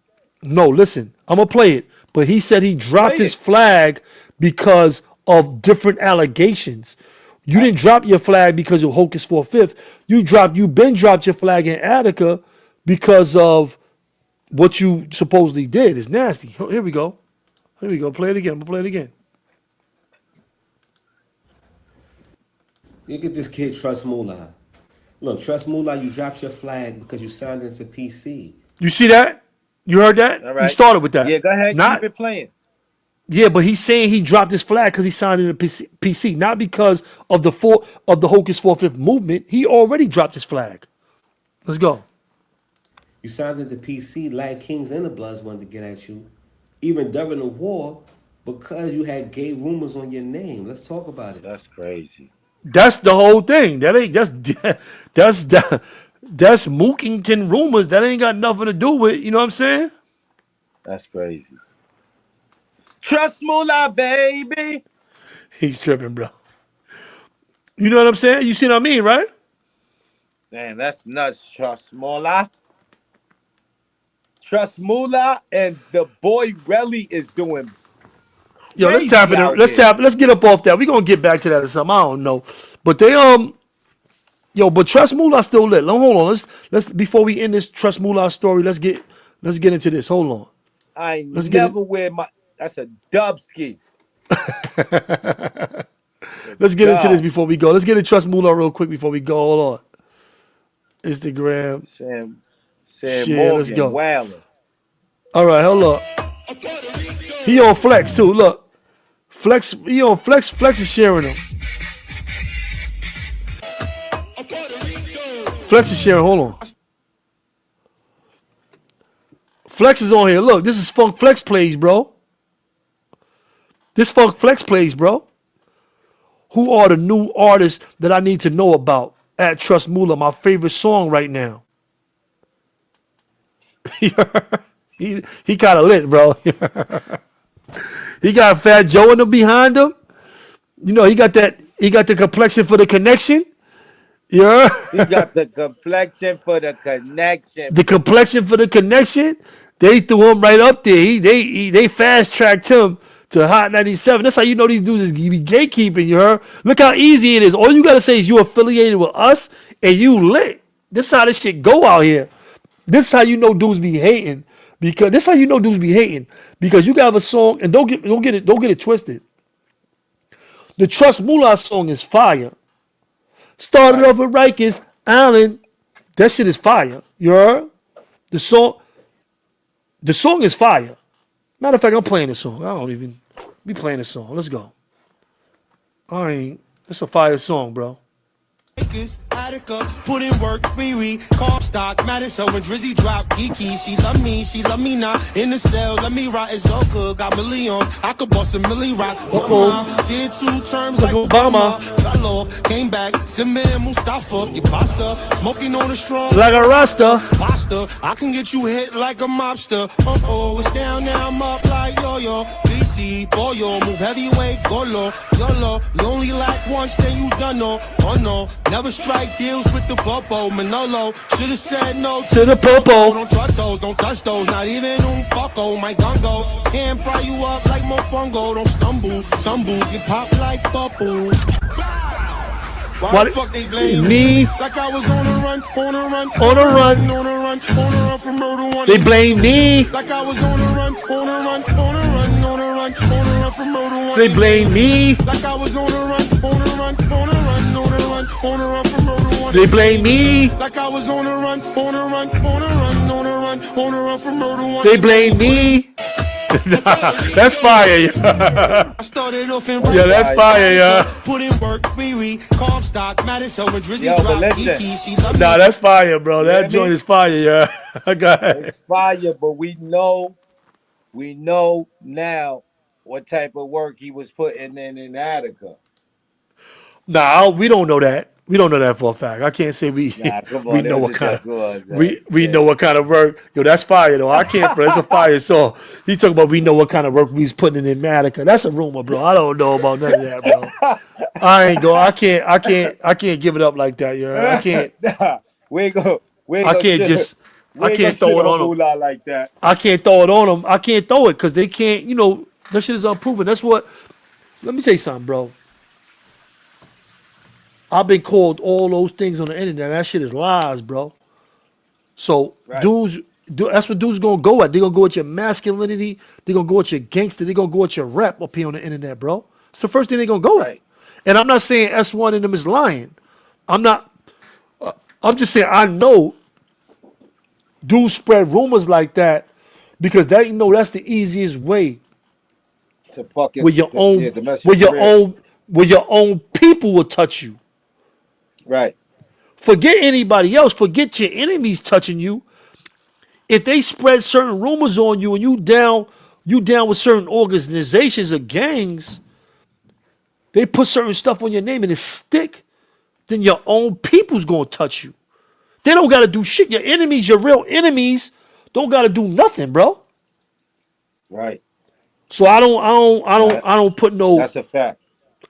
No, listen, I'm gonna play it. But he said he dropped his flag because of different allegations. You didn't drop your flag because of Hocus45th. You been dropped your flag in Attica because of what you supposedly did. It's nasty. Here we go. Play it again. I'm gonna play it again. You could just kid Trust Mula. Look, Trust Mula, you dropped your flag because you signed into PC. You see that? You heard that? All right. You started with that. Yeah, go ahead. Keep it playing. Yeah, but he's saying he dropped his flag because he signed into PC, not because of the Hocus45th movement. He already dropped his flag. Let's go. You signed into PC, Lad Kings and the Bloods wanted to get at you, even during the war, because you had gay rumors on your name. Let's talk about it. That's crazy. That's the whole thing. That's Mookington rumors. That ain't got nothing to do with, you know what I'm saying? That's crazy. Trust Mula, baby. He's tripping, bro. You know what I'm saying? You see what I mean, right? Man, that's nuts. Trust Mula. Trust Mula and the boy Relly is doing. Yo, let's tap it in. Let's get up off that. We're gonna get back to that or something. I don't know. But they but Trust Mula still lit. Hold on. Let's before we end this Trust Mula story, let's get into this. Hold on. Let's never wear my that's a dub ski. Let's get into this before we go. Let's get into Trust Mula real quick before we go. Hold on. Instagram. Sam Morgan, let's go. Wilding. All right, hold up. He on Flex too. Look. Flex, he on Flex. Flex is sharing him. Flex is sharing. Hold on. Flex is on here. Look, this is Funk Flex plays, bro. This Funk Flex plays, bro. Who are the new artists that I need to know about at Trust Mula? My favorite song right now. He kind of lit, bro. He got Fat Joe in him behind him. You know, he got the complexion for the connection. Yeah. He got the complexion for the connection. The complexion for the connection. They threw him right up there. They fast tracked him to Hot 97. That's how you know these dudes is be gatekeeping, you heard? Look how easy it is. All you gotta say is you affiliated with us and you lit. This is how this shit go out here. This is how you know dudes be hating. Because you got a song, and don't get it twisted. The Trust Mula song is fire. Started off with Rikers Island. That shit is fire. You heard? The song is fire. Matter of fact, I'm playing this song. I don't even be playing this song. Let's go. It's a fire song, bro. Attica, put in work, Riri, call stock, Madison, when Drizzy drop, Kiki, she love me not, in the cell, let me rock, it's all good, got millions, I could bust a milli rock, did 2 terms like Obama, fell off, came back, Simon Mustafa, your pasta, smoking on the strong, like a Rasta, pasta, I can get you hit like a mobster, it's down, now I'm up like yo-yo, BC, boyo, move heavyweight, golo, YOLO, you only like once, then you done no, oh no, never strike deals with the popo, Manolo. Should've said no to the popo. Don't trust those, don't touch those. Not even un poco, my gungo. Can't fry you up like mofongo. Don't stumble, tumble, get popped like bubble. Why the fuck they blame me? Like I was on a run, on a run, On a run. on a run, on a run from murder one. They blame me. Like I was on a run, on a run, on a run, on a run, on a run from murder one. They blame me. Like I was on a run, on a run, on a run, on a run, on a run from murder one. They blame me. Like I was on a run, on a run, on a run, on a run, on a run from murder one. They blame me. That's fire, yeah. I started off in Yeah, that's fire, yeah. Put in work, Riri, Comstock, Madison, when Drizzy Yo, but dropped listen. ET, she loved Nah, me. that's fire, bro. That Yeah, joint me? is fire, yeah. Go ahead. It's fire, but we know now what type of work he was putting in Attica. Nah, we don't know that. We don't know that for a fact. I can't say we Nah, come we on, know it was what just kind that of good, we know what kind of work. Yo, that's fire though. I can't, bro. It's a fire song. He talking about we know what kind of work we's putting in Matica. That's a rumor, bro. I don't know about none of that, bro. I ain't go. I can't give it up like that, yo. I can't. Nah, we ain't gonna I can't just. I can't throw it on them. Mula like that. I can't throw it on them. I can't throw it because they can't. You know, that shit is unproven. That's what. Let me tell you something, bro. I've been called all those things on the internet. That shit is lies, bro. So Right. that's what dudes gonna go at. They're gonna go at your masculinity. They're gonna go at your gangster. They're gonna go at your rap up here on the internet, bro. It's the first thing they're gonna go at. Right. And I'm not saying S1 and them is lying. I'm not. I'm just saying I know dudes spread rumors like that because they know that's the easiest way To fucking where your own, to mess where your career. own, where your own people will touch you. Right. Forget anybody else. Forget your enemies touching you. If they spread certain rumors on you and you down with certain organizations or gangs, they put certain stuff on your name and it stick, then your own people's gonna touch you. They don't gotta do shit. Your enemies, your real enemies, don't gotta do nothing, bro. Right. So I don't put no. That's a fact.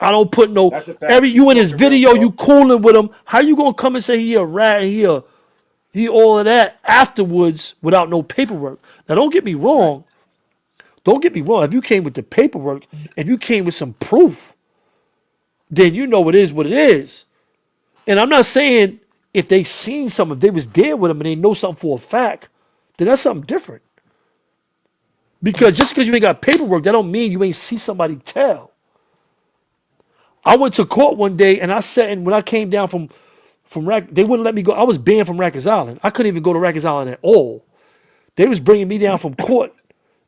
I don't put no. That's a fact. Every you in his Talking real video, talk. you cooling with him. How you gonna come and say he a rat? He all of that afterwards without no paperwork. Now don't get me wrong. Don't get me wrong. If you came with the paperwork, if you came with some proof, then you know it is what it is. And I'm not saying if they seen something, if they was there with him and they know something for a fact, then that's something different. Because just because you ain't got paperwork, that don't mean you ain't see somebody tell. I went to court one day and I sat in when I came down from they wouldn't let me go. I was banned from Rikers Island. I couldn't even go to Rikers Island at all. They was bringing me down from court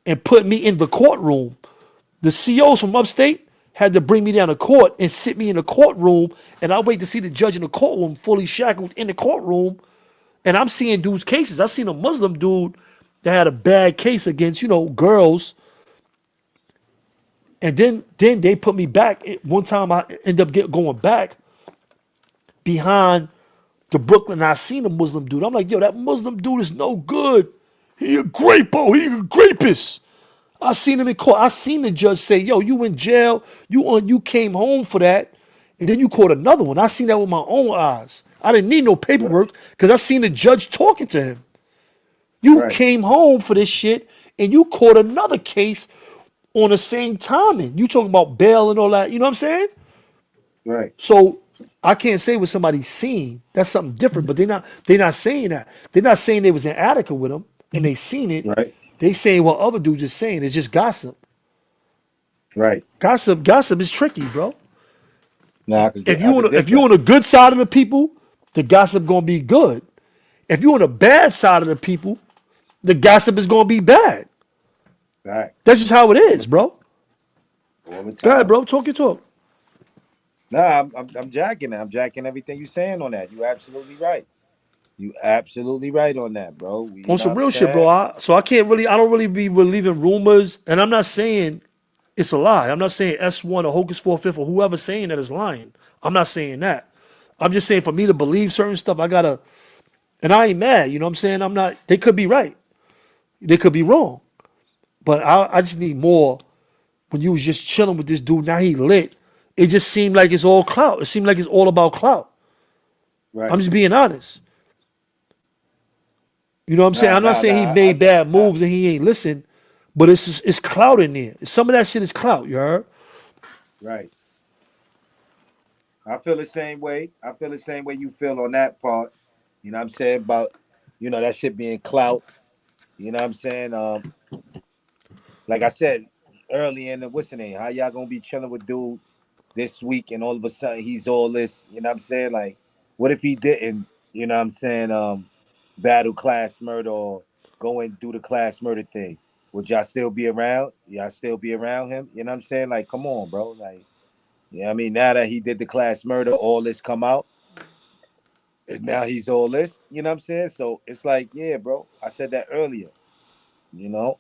and putting me in the courtroom. The COs from upstate had to bring me down to court and sit me in the courtroom, and I wait to see the judge in the courtroom fully shackled in the courtroom, and I'm seeing dudes' cases. I seen a Muslim dude that had a bad case against, girls. And then they put me back. One time I end up going back behind the Brooklyn. I seen a Muslim dude. I'm like, yo, that Muslim dude is no good. He a grapo. He a rapist. I seen him in court. I seen the judge say, yo, you in jail. You came home for that. And then you caught another one. I seen that with my own eyes. I didn't need no paperwork because I seen the judge talking to him. You Right. came home for this shit and you caught another case on the same timing. You talking about bail and all that. You know what I'm saying? Right. So I can't say what somebody's seen. That's something different. But they're not saying that. They're not saying they was in Attica with them and they seen it. Right. They saying what other dudes are saying. It's just gossip. Right. Gossip is tricky, bro. Now, If you on the good side of the people, the gossip gonna be good. If you on the bad side of the people, the gossip is gonna be bad. right. That's just how it is, bro. All the Go ahead, time. bro. Talk your talk. Nah, I'm jacking it. I'm jacking everything you're saying on that. You absolutely right. You absolutely right on that, bro. You know On some what real I'm shit, bro. I don't really be believing rumors, and I'm not saying it's a lie. I'm not saying S1 or Hocus45th or whoever's saying that is lying. I'm not saying that. I'm just saying for me to believe certain stuff, I gotta, and I ain't mad. You know what I'm saying? I'm not. They could be right. They could be wrong. But I just need more. When you was just chilling with this dude, now he lit. It just seemed like it's all clout. It seemed like it's all about clout. Right. I'm just being honest. You know what I'm saying? I'm not saying he Nah, made bad moves and he ain't listen, but it's clout in there. Some of that shit is clout, you heard? Right. I feel the same way. I feel the same way you feel on that part. You know what I'm saying? About, that shit being clout. You know what I'm saying? Like I said early in the what's the name? How y'all gonna be chilling with dude this week and all of a sudden he's all this, you know what I'm saying? Like, what if he didn't, you know what I'm saying, battle class murder or go and do the class murder thing? Would y'all still be around? Y'all still be around him? You know what I'm saying? Like, come on, bro. Like, I mean, now that he did the class murder, all this come out, and now he's all this, you know what I'm saying? So it's like, yeah, bro. I said that earlier, you know,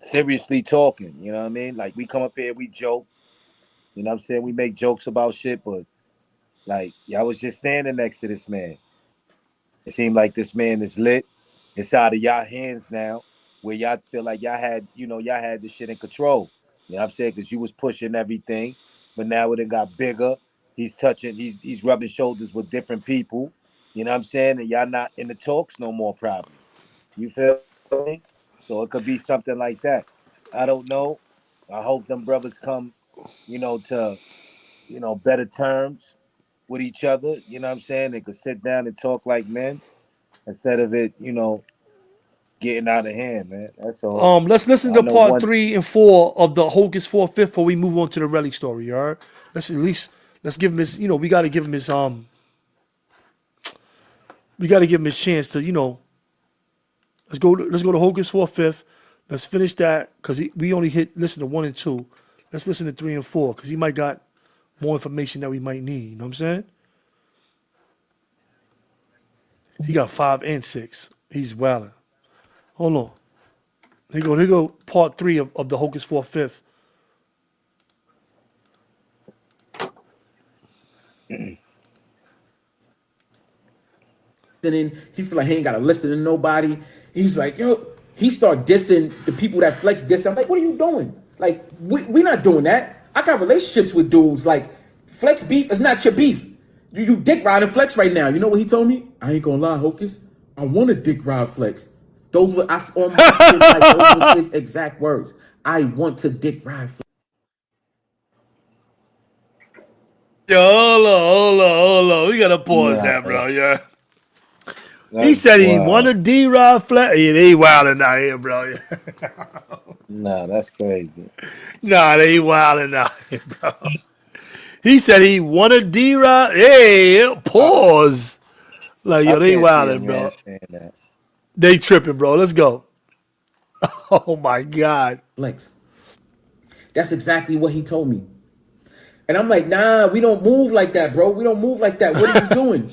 seriously talking, you know what I mean? Like, we come up here, we joke, you know what I'm saying? We make jokes about shit, but like, y'all was just standing next to this man. It seemed like this man is lit. It's out of y'all hands now, where y'all feel like y'all had this shit in control. You know what I'm saying? Because you was pushing everything, but now it got bigger. He's rubbing shoulders with different people. You know what I'm saying? And y'all not in the talks no more, probably. You feel me? So it could be something like that. I don't know. I hope them brothers come, to better terms with each other. You know what I'm saying? They could sit down and talk like men instead of it, getting out of hand, man. That's all. Let's listen I to know part one. 3 and 4 of the Hocus 4th before we move on to the Relly story. All right. Let's give him his. We got to give him his. We got to give him his chance to. Let's go. Let's go to Hocus 4th. Let's finish that because we only listen to 1 and 2. Let's listen to 3 and 4 because he might got more information that we might need. You know what I'm saying? He got 5 and 6. He's wilding. Hold on. Here go part 3 of the Hocus 4th. He feel like he ain't gotta listen to nobody. He's like, yo, he start dissing the people that Flex diss. I'm like, what are you doing? Like, we not doing that. I got relationships with dudes. Like, Flex beef is not your beef. You dick riding Flex right now. You know what he told me? I ain't gonna lie, Hocus. I want to dick ride Flex. Those were those were his exact words. I want to dick ride Flex. Yo, hold on. We gotta pause Nah, that, bro. Yeah. He that's said he wild. wanted D-Rod flat. Yeah, they wilding out here, bro. Nah, that's crazy. Nah, they wilding out here, bro. He said he wanted D-Rod. Hey, I, pause. Like, I yo, they can't see a wilding, man bro. saying that. They tripping, bro. Let's go. Oh my God. Flex. That's exactly what he told me. And I'm like, nah, we don't move like that, bro. We don't move like that. What are you doing?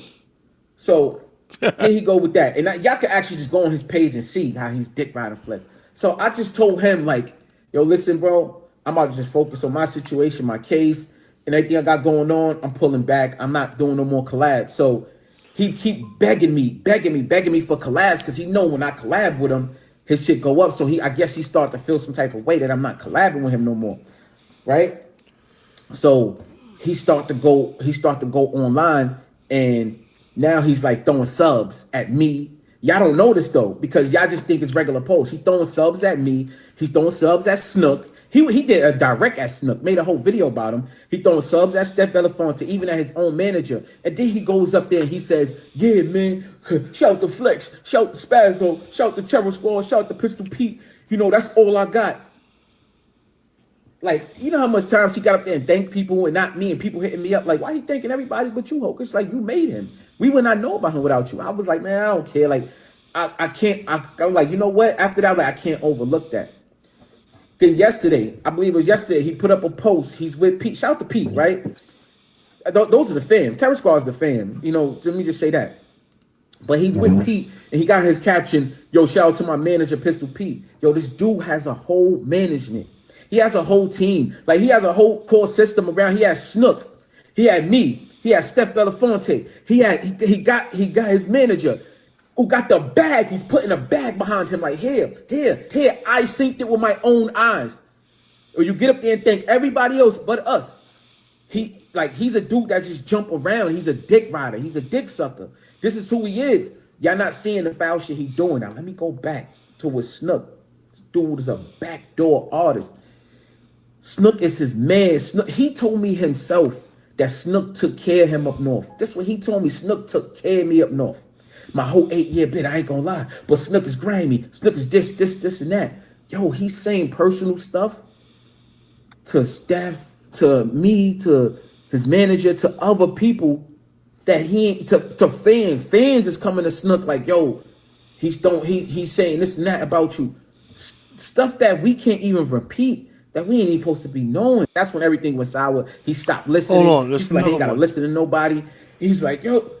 So here he go with that. And y'all can actually just go on his page and see how he's dick riding Flex. So I just told him, like, yo, listen, bro, I'm about to just focus on my situation, my case, and everything I got going on. I'm pulling back. I'm not doing no more collabs. So he keep begging me for collabs because he know when I collab with him, his shit go up. So I guess he start to feel some type of way that I'm not collabing with him no more, right? So he start to go online, and now he's like throwing subs at me. Y'all don't know this though, because y'all just think it's regular posts. He throwing subs at me. He's throwing subs at Snook. He did a direct at Snook, made a whole video about him. He throwing subs at Steph Belafonte, even at his own manager. And then he goes up there and he says, yeah, man, shout to Flex, shout to Spazzo, shout to Terror Squad, shout to Pistol Pete. That's all I got. Like, you know how much times he got up there and thanked people and not me, and people hitting me up like, why he thanking everybody but you, Hocus? Like, you made him. We would not know about him without you. I was like, man, I don't care. Like, I can't. I'm like, you know what? After that, like, I can't overlook that. Then yesterday, I believe it was yesterday, he put up a post. He's with Pete. Shout out to Pete, right? Those are the fam. Terror Squad is the fam. Let me just say that. But he's with Pete, and he got his caption, yo, shout out to my manager, Pistol Pete. Yo, this dude has a whole management. He has a whole team. Like, he has a whole core system around. He has Snook. He had me. He had Steph Belafonte. He got his manager who got the bag. He's putting a bag behind him like, here. I synced it with my own eyes. Or you get up there and thank everybody else but us. He's a dude that just jump around. He's a dick rider. He's a dick sucker. This is who he is. Y'all not seeing the foul shit he doing. Now, let me go back to with Snook. This dude is a backdoor artist. Snook is his man. Snook, he told me himself that Snook took care of him up north. That's what he told me. Snook took care of me up north. My whole 8-year bit, I ain't gonna lie. But Snook is grimy. Snook is this, and that. Yo, he's saying personal stuff to staff, to me, to his manager, to other people that to fans. Fans is coming to Snook like, yo, he's saying this and that about you. Stuff that we can't even repeat, that we ain't even supposed to be knowing. That's when everything was sour. He stopped listening. Hold on, He's like, he ain't gotta listen to nobody. He's like, yo.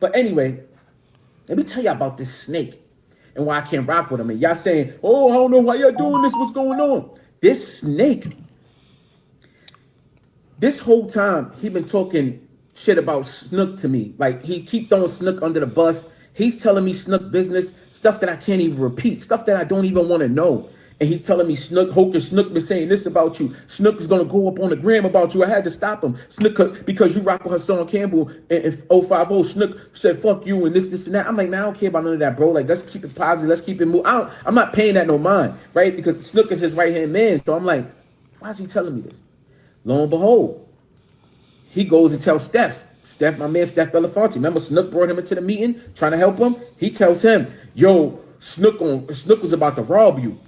But anyway, let me tell y'all about this snake and why I can't rock with him. And y'all saying, oh, I don't know why y'all doing this. What's going on? This snake, this whole time, he been talking shit about Snook to me. Like, he keep throwing Snook under the bus. He's telling me Snook business, stuff that I can't even repeat, stuff that I don't even want to know. And he's telling me Hocus Snook been saying this about you. Snook is gonna go up on the gram about you. I had to stop him. Snook, because you rock with Hassan Campbell and 050. Snook said fuck you and this and that. I'm like, man, I don't care about none of that, bro. Like, let's keep it positive. Let's keep it moving. I'm not paying that no mind, right? Because Snook is his right hand man. So I'm like, why is he telling me this? Lo and behold, he goes and tells Steph, my man Steph Belafonte. Remember, Snook brought him into the meeting trying to help him. He tells him, yo, Snook was about to rob you.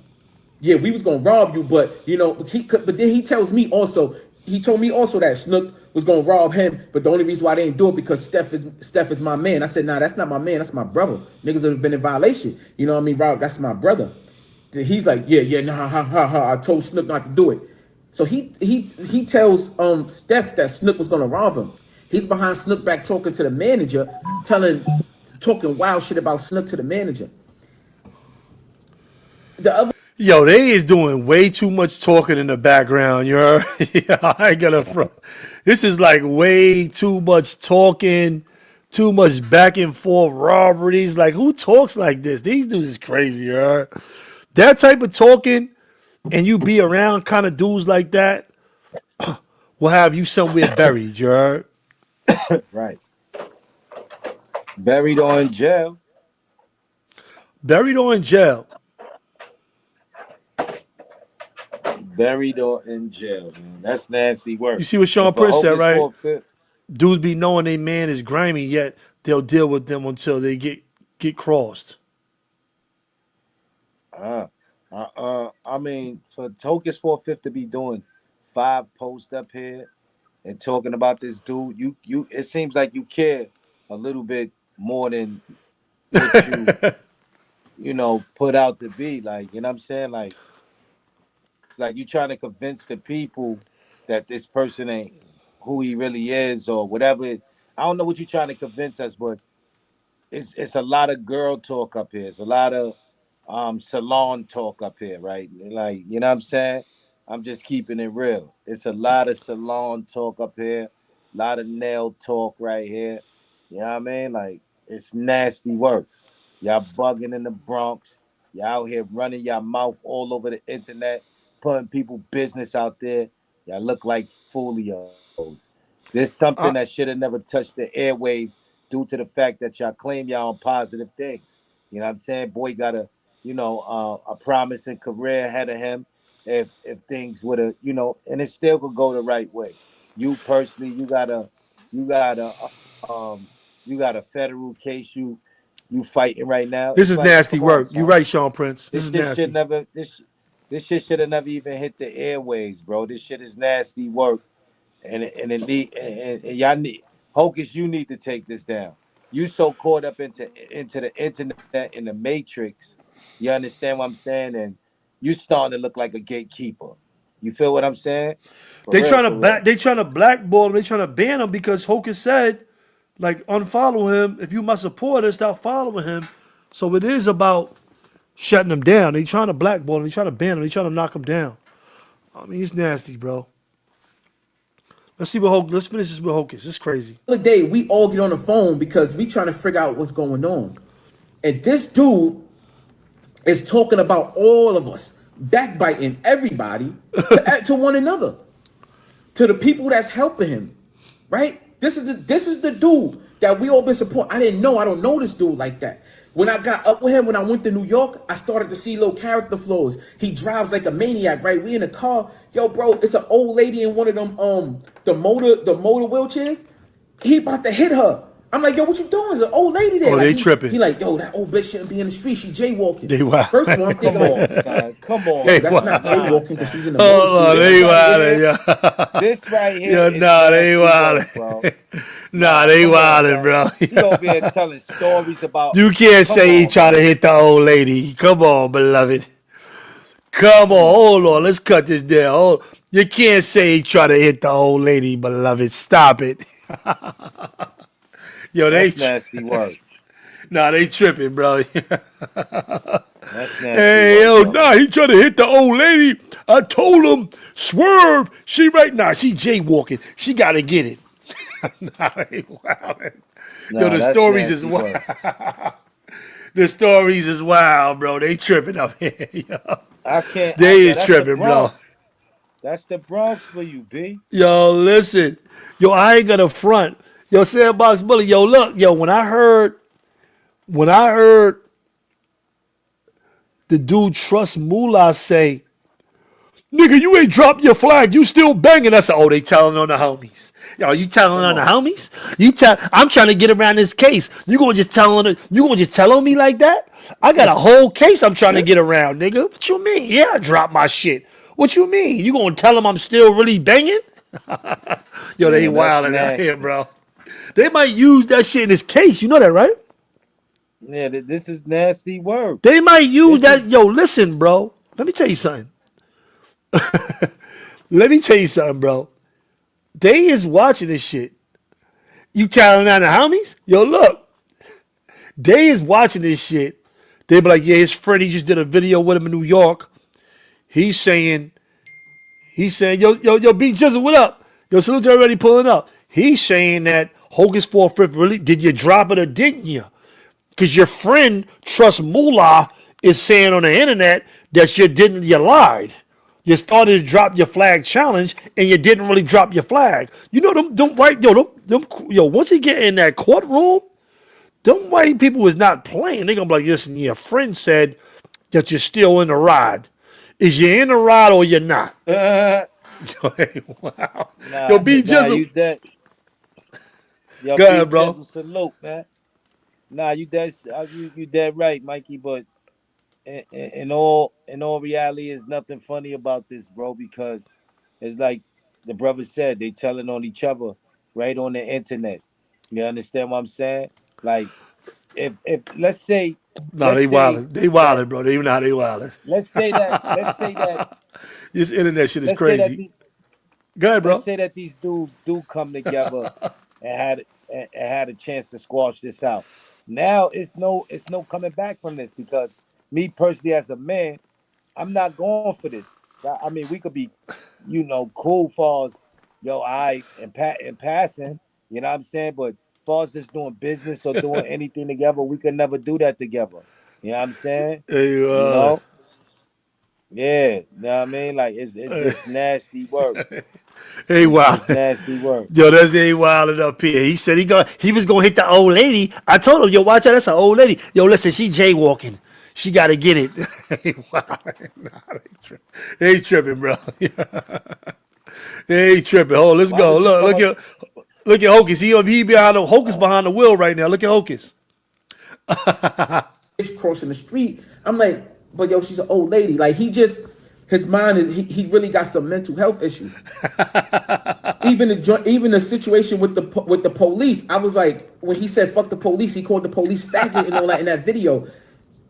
Yeah, we was gonna rob you, but you know, but then he tells me also, he told me also that Snook was gonna rob him, but the only reason why they didn't do it because Steph is my man. I said, nah, that's not my man, that's my brother. Niggas have been in violation. You know what I mean? Rob, that's my brother. Then he's like, yeah, nah, ha. I told Snook not to do it. So he tells Steph that Snook was gonna rob him. He's behind Snook back talking to the manager, talking wild shit about Snook to the manager. Yo, they is doing way too much talking in the background. You heard? Yeah, I ain't gonna front. This is like way too much talking, too much back and forth robberies. Like, who talks like this? These dudes is crazy. You heard? That type of talking, and you be around kind of dudes like that, will have you somewhere buried. You heard? Right. Buried or in jail. Buried or in jail. Buried or in jail, man. That's nasty work. You see what Sean And for Prince said, right? Hocus4th, Dudes be knowing they man is grimy, yet they'll deal with them until they get crossed. I mean, for Hocus4th to be doing 5 posts up here and talking about this dude, you it seems like you care a little bit more than what you put out to be. Like, you know what I'm saying? Like you trying to convince the people that this person ain't who he really is or whatever. I don't know what you're trying to convince us, but it's a lot of girl talk up here. It's a lot of salon talk up here, right? Like, you know what I'm saying? I'm just keeping it real. It's a lot of salon talk up here, a lot of nail talk right here. You know what I mean? Like, it's nasty work. Y'all bugging in the Bronx. Y'all out here running your mouth all over the internet, putting people business out there. Y'all look like folios. There's something that should have never touched the airwaves due to the fact that y'all claim y'all on positive things. You know what I'm saying? Boy got a promising career ahead of him. If things would have, and it still could go the right way. You personally, you got a you got a federal case you fighting right now. This It's is like, nasty come on, work. You're son. right, Sean Prince. This This is shit nasty. should never this shit should have never even hit the airways, bro. This shit is nasty work. And y'all need Hocus, you need to take this down. You so caught up into the internet in the matrix. You understand what I'm saying? And you starting to look like a gatekeeper. You feel what I'm saying? For They real, trying to for real. they trying to blackball him. They trying to ban him because Hocus said, like, unfollow him. If you my supporter, stop following him. So it is about shutting him down. They trying to blackball him. They trying to ban him. They trying to knock him down. I mean, it's nasty, bro. Let's see what Hocus. Let's finish this with Hocus. It's crazy. The other day, we all get on the phone because we trying to figure out what's going on. And this dude is talking about all of us, backbiting everybody to one another, to the people that's helping him, right? This is the dude that we all been supporting. I don't know this dude like that. When I got up with him, when I went to New York, I started to see little character flaws. He drives like a maniac, right? We in the car. Yo, bro, it's an old lady in one of them the motor wheelchairs. He about to hit her. I'm like, yo, what you doing? There's an old lady there. Oh, like, they tripping. He like, yo, that old bitch shouldn't be in the street. She jaywalking. They wild. First of all, I'm thinking, Come on. Hey, that's not jaywalking because she's in the hold on, motor. they wildin', yo. This right here. Yo, nah, they wildin'. Nah, they wildin', bro. He over here telling stories about. You can't say he trying to hit the old lady. Come on, beloved. Come on, hold on. Let's cut this down. Oh, you can't say he trying to hit the old lady, beloved. Stop it. Yo, That's nasty work. Nah, they tripping, bro. That's nasty Hey, work, yo, bro. nah, he trying to hit the old lady. I told him, swerve. She right now, she jaywalking. She got to get it. Nah, they wildin'. Yo, the that's stories is nasty wild. work. The stories is wild, bro. They tripping up here, yo. I can't. They is that's tripping, the bro. Bronx. That's the Bronx for you, B. Yo, listen. Yo, I ain't gonna front. Yo, Sandbox Bully. Yo, look. Yo, when I heard the dude Trust Mula say, nigga, you ain't dropped your flag. You still banging. I said, oh, they telling on the homies. Yo, you telling on the homies? I'm trying to get around this case. You gonna just tell on me like that? I got a whole case I'm trying to get around, nigga. What you mean? Yeah, I dropped my shit. What you mean? You gonna tell them I'm still really banging? Yo, they wilding out here, bro. They might use that shit in this case. You know that, right? Yeah, this is nasty work. They might use that. Yo, listen, bro. Let me tell you something. Let me tell you something, bro. They is watching this shit. You telling on the homies? Yo, look. They is watching this shit. They be like, yeah, his friend, he just did a video with him in New York. He's saying, yo, B Jizzle, what up? Yo, salute already pulling up. He's saying that Hocus45th really, did you drop it or didn't you? Because your friend, Trust Mula, is saying on the internet that you lied. You started to drop your flag challenge and you didn't really drop your flag. You know them white, yo, once he get in that courtroom, them white people is not playing. They gonna be like, listen, your friend said that you're still in the ride. Is you in the ride or you're not? Yo, hey, wow. Yo, B Jizzle. You dead. Yo, Go ahead, bro. Jizzle, salute, man. Nah, you dead right, Mikey. But in all reality, there's nothing funny about this, bro. Because it's like the brother said, they telling on each other right on the internet. You understand what I'm saying? Like, if let's say, They wildin', bro. They wildin'. Let's say that This internet shit is let's say that crazy. Go ahead, bro. let's say that these dudes do come together and had a chance to squash this out. Now it's no coming back from this, because me personally as a man, I'm not going for this. I mean, we could be, cool for us, in passing, you know what I'm saying? But for us just doing business or doing anything together, we could never do that together. You know what I'm saying? Hey, You know? Yeah, you know what I mean? Like, it's just nasty work. Hey, wow. It's nasty work. Yo, that's they wilding up here. He said he was gonna hit the old lady. I told him, yo, watch out, that's an old lady. Yo, listen, she jaywalking. She gotta get it. Hey, wow. They tripping, bro. They tripping. Oh, let's go. Look at Hocus. He behind the Hocus behind the wheel right now. Look at Hocus. Crossing the street. I'm like, but yo, she's an old lady. Like, his mind is, he really got some mental health issues. Even the situation with the police, I was like, when he said fuck the police, he called the police faggot and all that in that video.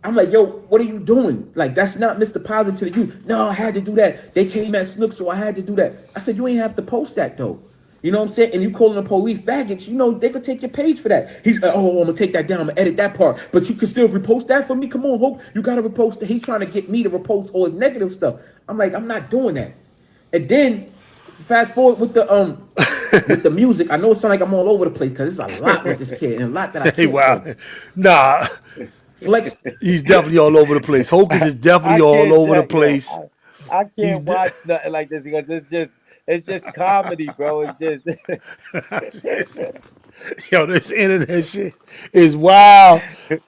I'm like, yo, what are you doing? Like, that's not Mr. Positive to the youth. No, I had to do that. They came at Snook, so I had to do that. I said, you ain't have to post that though. You know what I'm saying? And you calling the police faggots, they could take your page for that. He's like, oh, I'm gonna take that down, I'm gonna edit that part. But you can still repost that for me? Come on, Hope. You gotta repost it. He's trying to get me to repost all his negative stuff. I'm like, I'm not doing that. And then fast forward with the with the music. I know it sounds like I'm all over the place because it's a lot with this kid and a lot that I can't Hey, wow. say. Nah. Flex. He's definitely all over the place. Hocus is definitely all over the place. I can't watch nothing like this because It's just comedy, bro. It's just Yo, this internet shit is wild.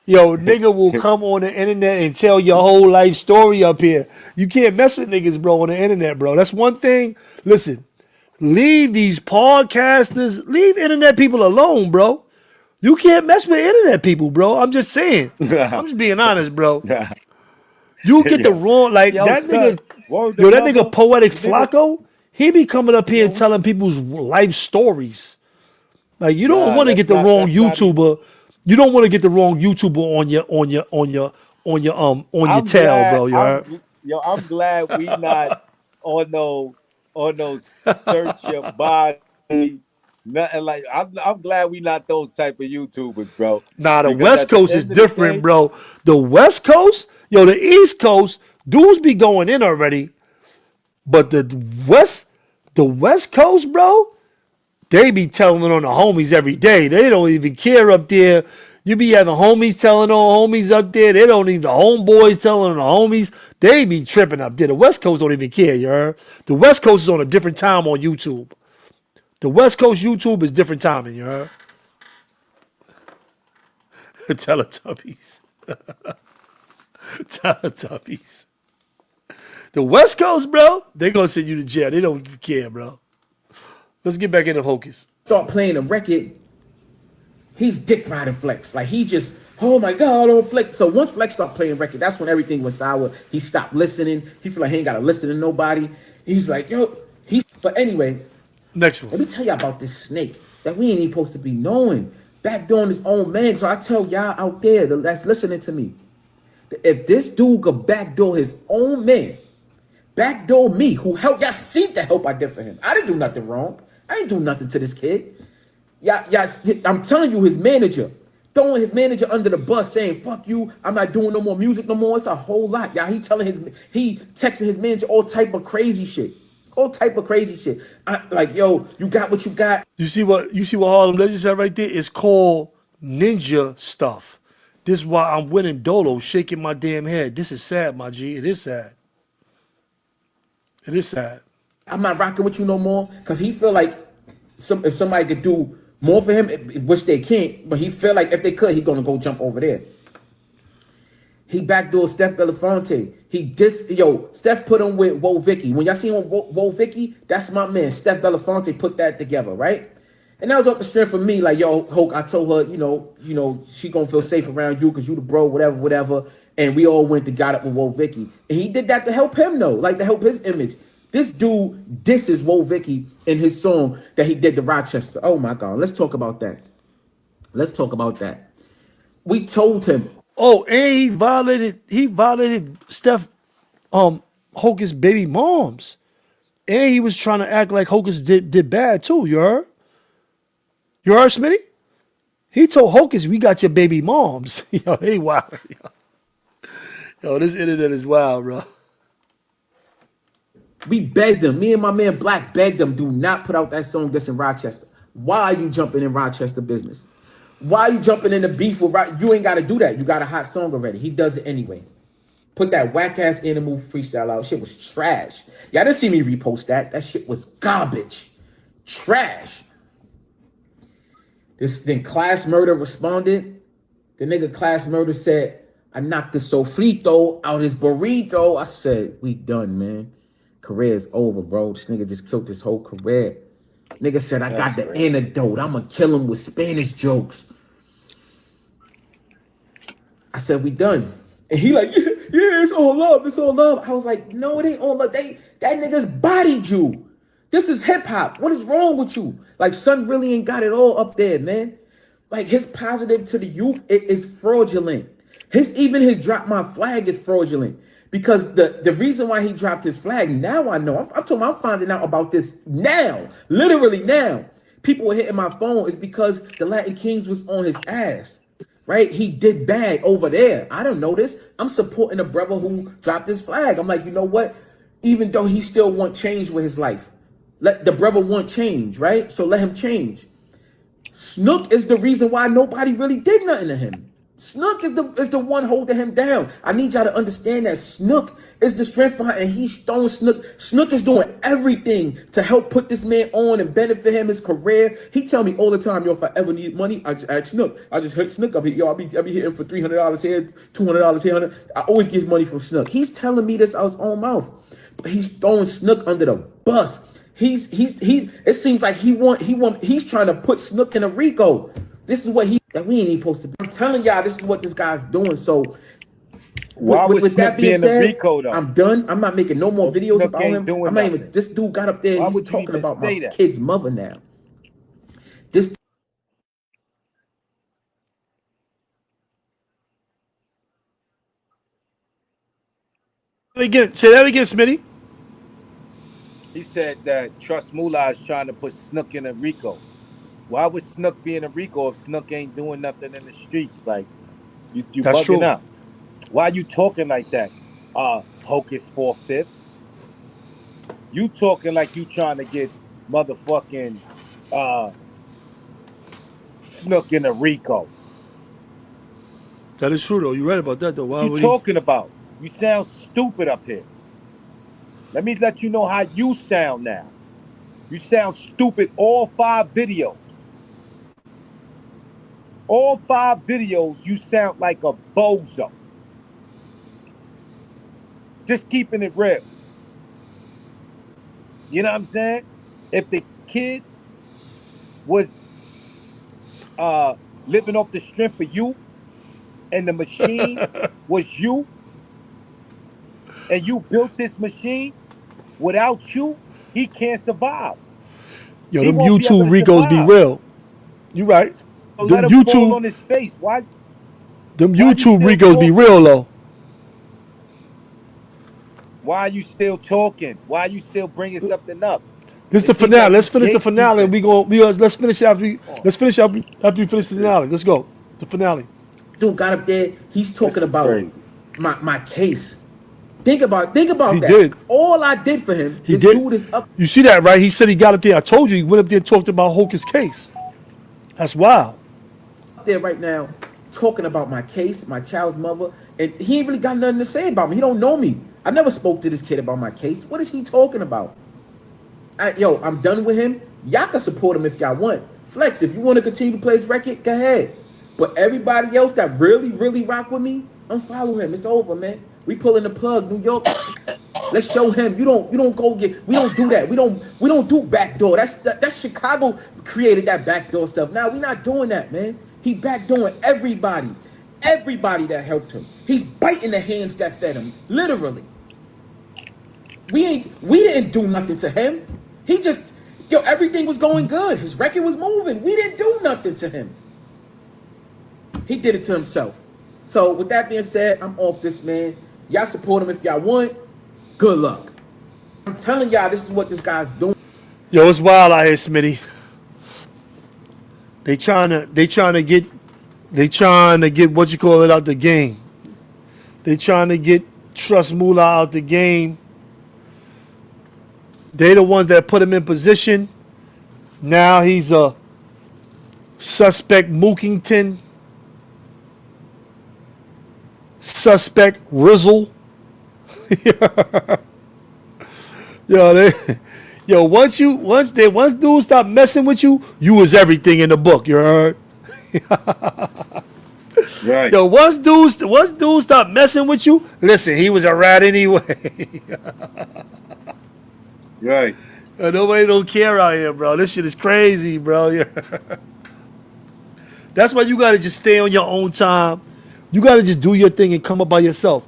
Yo, nigga will come on the internet and tell your whole life story up here. You can't mess with niggas, bro, on the internet, bro. That's one thing. Listen, leave these podcasters, leave internet people alone, bro. You can't mess with internet people, bro. I'm just saying. I'm just being honest, bro. You get the wrong, like Yo, that son, nigga, word yo, to that nigga mother, Poetic nigga. Flacco, he be coming up here and telling people's life stories. Like you don't Nah, want to that's get the not- wrong that's not even- YouTuber. You don't want to get the wrong YouTuber on your I'm tail, glad- bro. You heard? I'm glad we not on no search your body, nothing like. I'm glad we not those type of YouTubers, bro. Nah, the Because West at the Coast is end of the different, day- bro. The West Coast, yo, the East Coast, dudes be going in already, but the West Coast, bro, they be telling it on the homies every day. They don't even care up there. You be having homies telling on homies up there. They don't even, the homeboys telling on the homies. They be tripping up there. The West Coast don't even care, you heard? The West Coast is on a different time on YouTube. The West Coast YouTube is different timing, you heard? Teletubbies. Teletubbies. The West Coast, bro, they gonna send you to jail. They don't care, bro. Let's get back into Hocus. Start playing a record, he's dick riding Flex. Like he just, oh my God, oh Flex. So once Flex started playing record, that's when everything was sour. He stopped listening. He feel like he ain't gotta listen to nobody. He's like, yo, but anyway, Next let one. me tell y'all about this snake that we ain't even supposed to be knowing. Backdooring his own man. So I tell y'all out there that's listening to me, if this dude could backdoor his own man, backdoor me, who helped, y'all see the help I did for him. I didn't do nothing wrong. I didn't do nothing to this kid. Yeah, I'm telling you, his manager, throwing his manager under the bus, saying, fuck you, I'm not doing no more music no more. It's a whole lot. Yeah, he texting his manager all type of crazy shit. All type of crazy shit. Like, yo, you got what you got. You see what Harlem Legend said right there? It's called ninja stuff. This is why I'm winning Dolo, shaking my damn head. This is sad, my G. It is sad. It is sad. I'm not rocking with you no more, because he feel like if somebody could do more for him, which they can't, but he feel like if they could, he gonna go jump over there. He backdoored Steph Belafonte. Steph put him with Wo Vicky. When y'all see him with Wo Vicky, that's my man. Steph Belafonte put that together, right? And that was off the strength for me. Like, yo, Hoke, I told her, you know, she gonna feel safe around you because you the bro, whatever. And we all went to got up with Wo Vicky. And he did that to help him, though, like to help his image. This dude disses Wo Vicky in his song that he did to Rochester. Oh my God, let's talk about that. We told him. Oh, and he violated Steph Hocus baby moms. And he was trying to act like Hocus did bad too, you heard? You heard, Smitty? He told Hocus, we got your baby moms. Yo, he wild. Yo, this internet is wild, bro. We begged him. Me and my man Black begged him, do not put out that song that's in Rochester. Why are you jumping in Rochester business? Why are you jumping in the beef with Rochester? You ain't got to do that. You got a hot song already. He does it anyway. Put that whack-ass Animal freestyle out. Shit was trash. Y'all didn't see me repost that. That shit was garbage. Trash. Then Class Murder responded. The nigga Class Murder said, I knocked the sofrito out his burrito. I said, we done, man. Career's over, bro. This nigga just killed his whole career. Nigga said, I got the antidote. I'ma kill him with Spanish jokes. I said, we done. And he like, yeah, it's all love. It's all love. I was like, no, it ain't all love. That nigga's bodied you. This is hip hop. What is wrong with you? Like, son really ain't got it all up there, man. Like, his positive to the youth, it is fraudulent. Even his drop my flag is fraudulent. Because the reason why he dropped his flag, now I know. I'm finding out about this now. Literally now. People were hitting my phone is because the Latin Kings was on his ass. Right? He did bad over there. I don't know this. I'm supporting a brother who dropped his flag. I'm like, you know what? Even though he still want change with his life. Let the brother want change, right? So let him change. Snook is the reason why nobody really did nothing to him. Snook is the one holding him down. I need y'all to understand that Snook is the strength behind, and he's throwing Snook. Snook is doing everything to help put this man on and benefit him, his career. He tell me all the time, yo, if I ever need money, I just ask Snook. I just hit Snook up here. Yo, I be hitting for $300 here, $200 here. $100. I always get money from Snook. He's telling me this out his own mouth. But he's throwing Snook under the bus. It seems like he's trying to put Snook in a Rico. This is what that we ain't even supposed to be. I'm telling y'all, this is what this guy's doing. So with that being said, Rico, though? I'm done. I'm not making no more videos Snook about him. I'm not even. This dude got up there. He's talking about my kid's mother now. This. Again, say that again, Smitty. He said that Trust Mula is trying to put Snook in a Rico. Why would Snook be in a Rico if Snook ain't doing nothing in the streets? Like, you That's bugging true. out. Why are you talking like that? Hocus45th. You talking like you trying to get motherfucking Snook in a Rico. That is true, though. You're right about that, though. Why What would you talking about? You sound stupid up here. Let me let you know how you sound now. You sound stupid all 5 videos. All 5 videos, you sound like a bozo. Just keeping it real. You know what I'm saying? If the kid was living off the strength of you, and the machine was you, and you built this machine, without you, he can't survive. Yo, them YouTube Ricos be real. You right. So Them let him fall YouTube on his face. Why? Them Why you YouTube still Ricos be talking? real, though. Why are you still talking? Why are you still bringing something up? This is the finale. Let's finish the finale. Let's finish after we finish the finale. Let's go. The finale. Dude got up there. He's talking about my case. Think about He that. did. All I did for him. He this did. Dude is up. You see that, right? He said he got up there. I told you he went up there and talked about Hocus' case. That's wild. There right now, talking about my case, my child's mother, and he ain't really got nothing to say about me. He don't know me. I never spoke to this kid about my case. What is he talking about? I'm done with him. Y'all can support him if y'all want. Flex, if you want to continue to play his record, go ahead. But everybody else that really, really rock with me, unfollow him. It's over, man. We pulling the plug, New York. Let's show him. You don't go get. We don't do that. We don't do backdoor. That's Chicago created that backdoor stuff. Now we not doing that, man. He backdooring everybody that helped him. He's biting the hands that fed him, literally. We didn't do nothing to him. He just, everything was going good. His record was moving. We didn't do nothing to him. He did it to himself. So with that being said, I'm off this, man. Y'all support him if y'all want. Good luck. I'm telling y'all, this is what this guy's doing. Yo, it's wild out here, Smitty. They trying to get what you call it out the game. They trying to get Trust Mula out the game. They the ones that put him in position. Now he's a suspect Mookington. Suspect Rizzle. Once dudes stop messing with you, you was everything in the book. You heard? Right. Yo, once dudes stop messing with you, listen, he was a rat anyway. Right. Nobody don't care out here, bro. This shit is crazy, bro. That's why you gotta just stay on your own time. You gotta just do your thing and come up by yourself.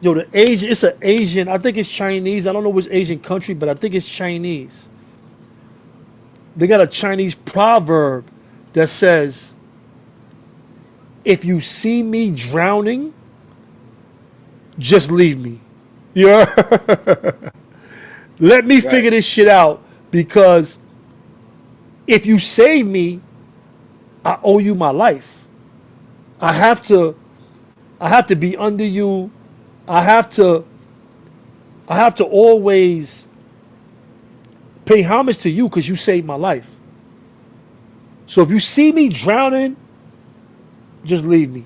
Yo, it's an Asian, I think it's Chinese. I don't know which Asian country, but I think it's Chinese. They got a Chinese proverb that says, if you see me drowning, just leave me. Let me figure this shit out, because if you save me, I owe you my life. I have to be under you. I have to always pay homage to you because you saved my life. So if you see me drowning, just leave me.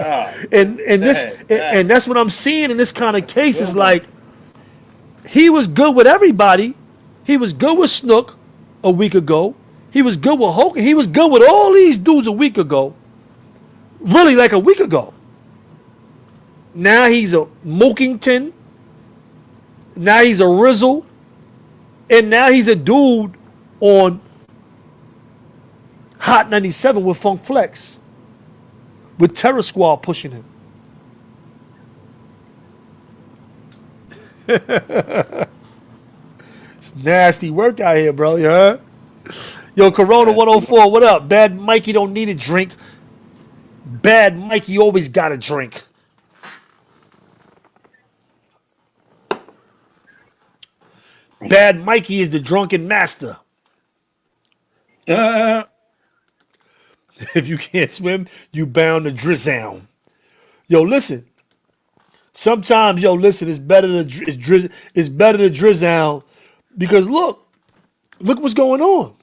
Oh, And this man. and that's what I'm seeing in this kind of case is Good one. like he was good with everybody. He was good with Snook a week ago. He was good with Hogan. He was good with all these dudes a week ago. Really, like a week ago. Now he's a Mookington. Now he's a Rizzle. And now he's a dude on Hot 97 with Funk Flex. With Terror Squad pushing him. It's nasty work out here, bro. You heard? Yo, Corona 104, what up? Bad Mikey don't need a drink. Bad Mikey always got a drink. Bad Mikey is the drunken master. If you can't swim, you bound to drizzle. Yo, listen. Sometimes, listen. It's better to drizzle because look what's going on.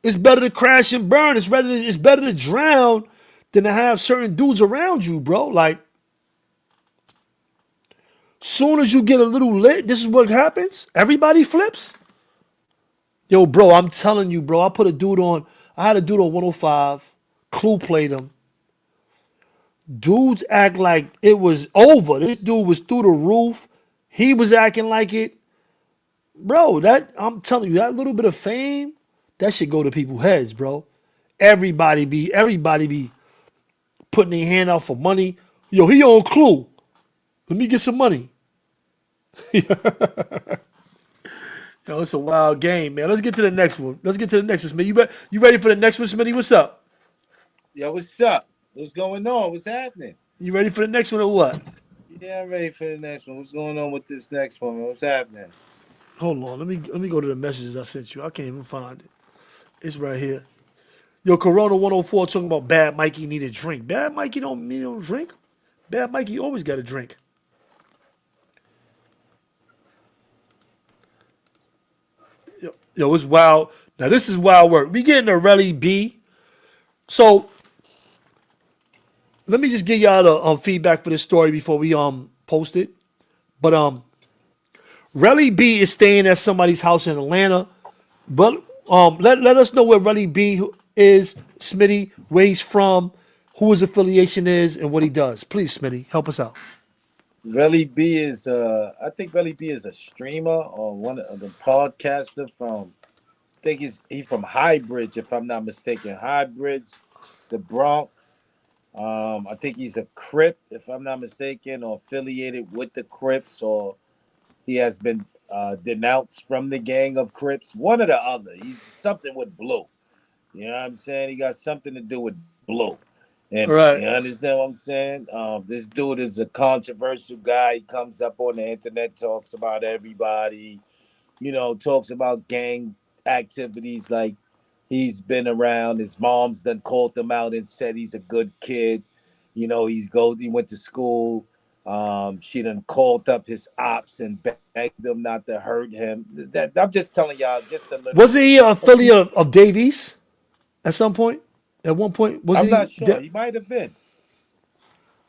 It's better to crash and burn. It's better to drown than to have certain dudes around you, bro. Like, soon as you get a little lit, this is what happens. Everybody flips. Yo, bro, I'm telling you, bro. I had a dude on 105. Clue played him. Dudes act like it was over. This dude was through the roof. He was acting like it. Bro, I'm telling you, that little bit of fame, that should go to people's heads, bro. Everybody be putting their hand out for money. Yo, he on Clue. Let me get some money. Yo, it's a wild game, man. Let's get to the next one. Smitty. You ready for the next one, Smitty? What's up? Yo, what's up? What's going on? What's happening? You ready for the next one or what? Yeah, I'm ready for the next one. What's going on with this next one, man? What's happening? Hold on. Let me go to the messages I sent you. I can't even find it. It's right here. Yo, Corona 104 talking about Bad Mikey need a drink. Bad Mikey don't drink. Bad Mikey always got a drink. Yo, it's wild. Now this is wild work. We getting a Relly B. So let me just give y'all the feedback for this story before we post it. But Relly B is staying at somebody's house in Atlanta. But let us know where Relly B is, Smitty, where he's from, who his affiliation is, and what he does. Please, Smitty, help us out. Relly B is I think Relly B is a streamer or one of the podcaster from I think he's from Highbridge, if I'm not mistaken. Highbridge, the Bronx. I think he's a Crip, if I'm not mistaken, or affiliated with the Crips, or he has been denounced from the gang of Crips. One or the other. He's something with Blue. You know what I'm saying? He got something to do with Blue. And Right. you understand what I'm saying? This dude is a controversial guy. He comes up on the internet, talks about everybody, talks about gang activities like he's been around. His mom's done called him out and said he's a good kid. He went to school. She done called up his ops and begged them not to hurt him. That I'm just telling y'all just a little. Wasn't he an affiliate of Davies at some point? At one point, was I'm he? not sure. He might have been.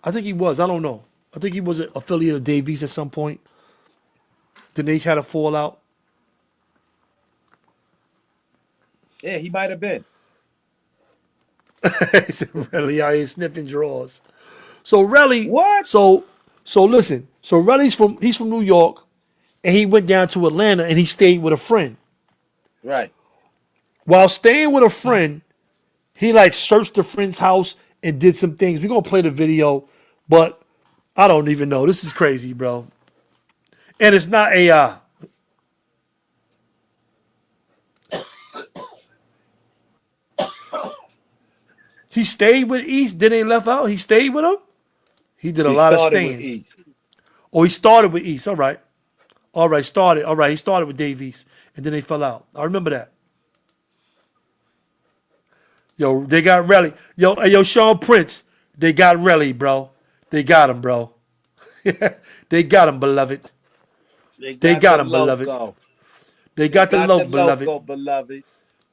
I think he was. I don't know. I think he was an affiliate of Davies at some point. Then they had a fallout. Yeah, he might have been. He said, Relly out here sniffing drawers. So Relly, What? So listen. So Relly's from New York, and he went down to Atlanta and he stayed with a friend. Right. While staying with a friend, he like searched the friend's house and did some things. We're gonna play the video, but I don't even know. This is crazy, bro. And it's not AI. He stayed with East, then they left out. He stayed with him. He did a lot of started with staying. East. Oh, he started with East. All right. He started with Dave East, and then they fell out. I remember that. Yo, they got Relly. Yo, Sean Prince. They got Relly, bro. They got him, bro. They got him, beloved. They got him, beloved. Logo. They got the logo, logo, beloved.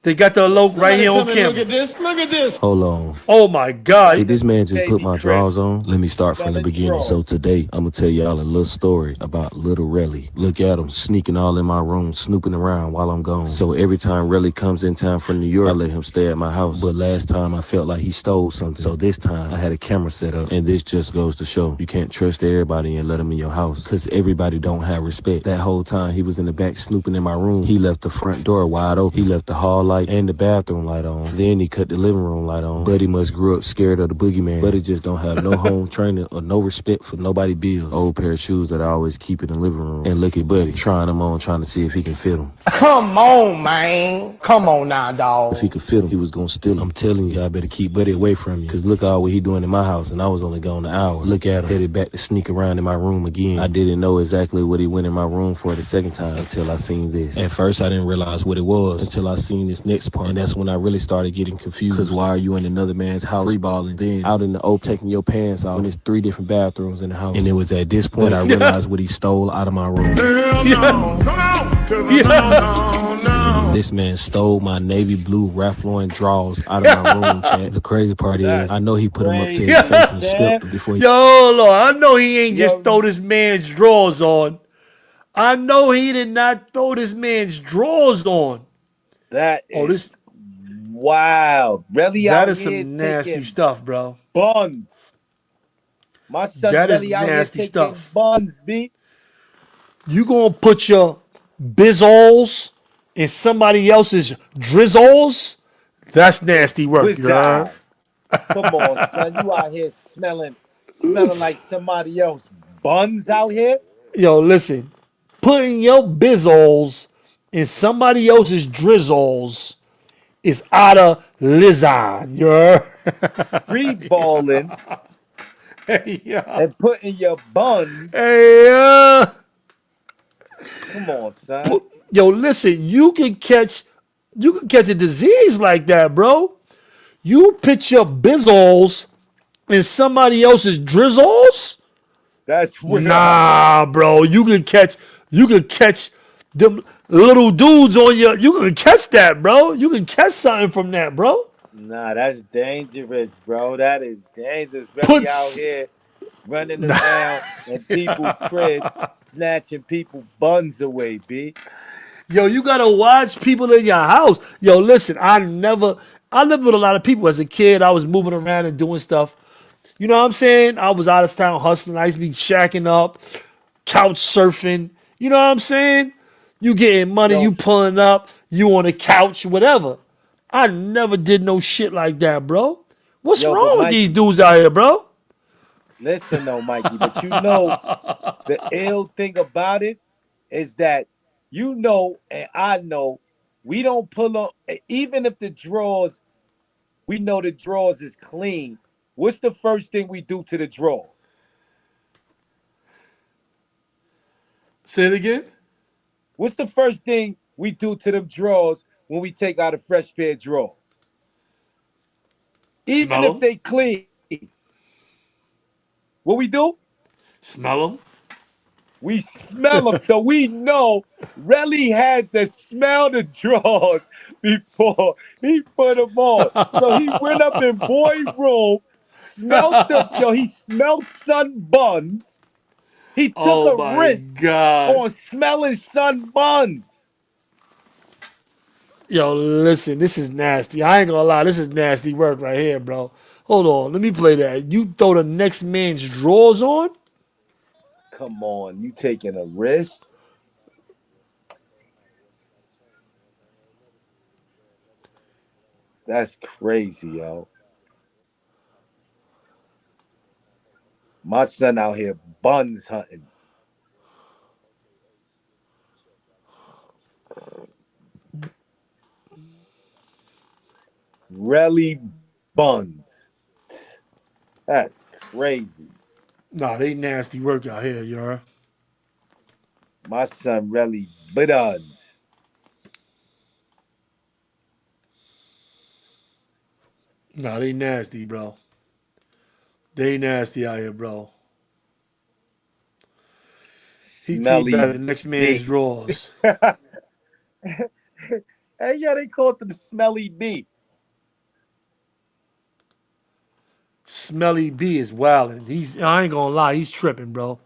They got the alert right here on Look camera. at this. Look at this. Hold on. Oh my God. Did this man just put Baby my Chris. drawers on? Let me start from the Selling beginning. drawers. So today, I'm gonna tell y'all a little story about little Relly. Look at him sneaking all in my room, snooping around while I'm gone. So every time Relly comes in town from New York, I let him stay at my house. But last time I felt like he stole something. So this time I had a camera set up. And this just goes to show you can't trust everybody and let them in your house. Cause everybody don't have respect. That whole time he was in the back snooping in my room, he left the front door wide open. He left the hall light and the bathroom light on. Then he cut the living room light on. Buddy must grew up scared of the boogeyman. Buddy just don't have no home training or no respect for nobody bills. Old pair of shoes that I always keep in the living room. And look at Buddy trying them on, trying to see if he can fit them. Come on, man. Come on now, dog. If he could fit them, he was gonna steal them. I'm telling you, y'all better keep Buddy away from you. Cause look all what he doing in my house, and I was only gone an hour. Look at him, headed back to sneak around in my room again. I didn't know exactly what he went in my room for the second time until I seen this. At first, I didn't realize what it was until I seen this next part. And that's when I really started getting confused. Cause why are you in another man's house free balling, then out in the open taking your pants off when there's 3 different bathrooms in the house? And it was at this point I realized what he stole out of my room. This man stole my navy blue Ralph Lauren drawers out of my room, chat. The crazy part is, I know he put them up to his face and stripped them before he... Yo, Lord, I know he ain't just throw this man's drawers on. I know he did not throw this man's drawers on. That Oh, is wild. Relly that out is here some nasty taking stuff, bro. buns. My son That is Relly out here nasty taking stuff. buns, B. You gonna put your bizzles in somebody else's drizzles? That's nasty work, What's you heard? Come on, son. You out here smelling like somebody else buns out here? Yo, listen. Putting your bizzles in somebody else's drizzles is out of Lizon, you heard? Free balling Hey, yeah. and putting your buns. Hey, Come on, son. yo, listen, you can catch a disease like that, bro. You put your bizzles in somebody else's drizzles? That's weird. Nah, bro. You can catch them little dudes on your. You can catch that, bro. You can catch something from that, bro. Nah, that's dangerous, bro. That is dangerous. Relly out here running around in people's cribs, snatching people buns away, B. Yo, you gotta watch people in your house. Yo, listen, I lived with a lot of people as a kid. I was moving around and doing stuff. You know what I'm saying? I was out of town hustling. I used to be shacking up, couch surfing. You know what I'm saying? You getting money, you pulling up, you on the couch, whatever. I never did no shit like that, bro. What's wrong with these dudes out here, bro? Listen though, Mikey, but you know the ill thing about it is that you know and I know we don't pull up, even if the drawers, we know the drawers is clean. What's the first thing we do to the drawers? Say it again. What's the first thing we do to them drawers when we take out a fresh pair of drawers? Even Smell if 'em. they clean. What we do? Smell them. We smell them. So we know Relly had to smell the drawers before he put them on. So he went up in boy room, smelled he smelled sun buns. He took a risk on smelling sun buns. Yo, listen, this is nasty. I ain't gonna lie, this is nasty work right here, bro. Hold on, let me play that. You throw the next man's drawers on? Come on, you taking a risk? That's crazy, yo. My son out here buns hunting. Relly buns. That's crazy. Nah, they nasty work out here, you heard? My son Relly buns. Nah, they nasty, bro. They nasty out here, bro. He take back the next man's drawers. Hey, yeah, they call it the smelly bee. Smelly B is wildin'. I ain't gonna lie, he's tripping, bro.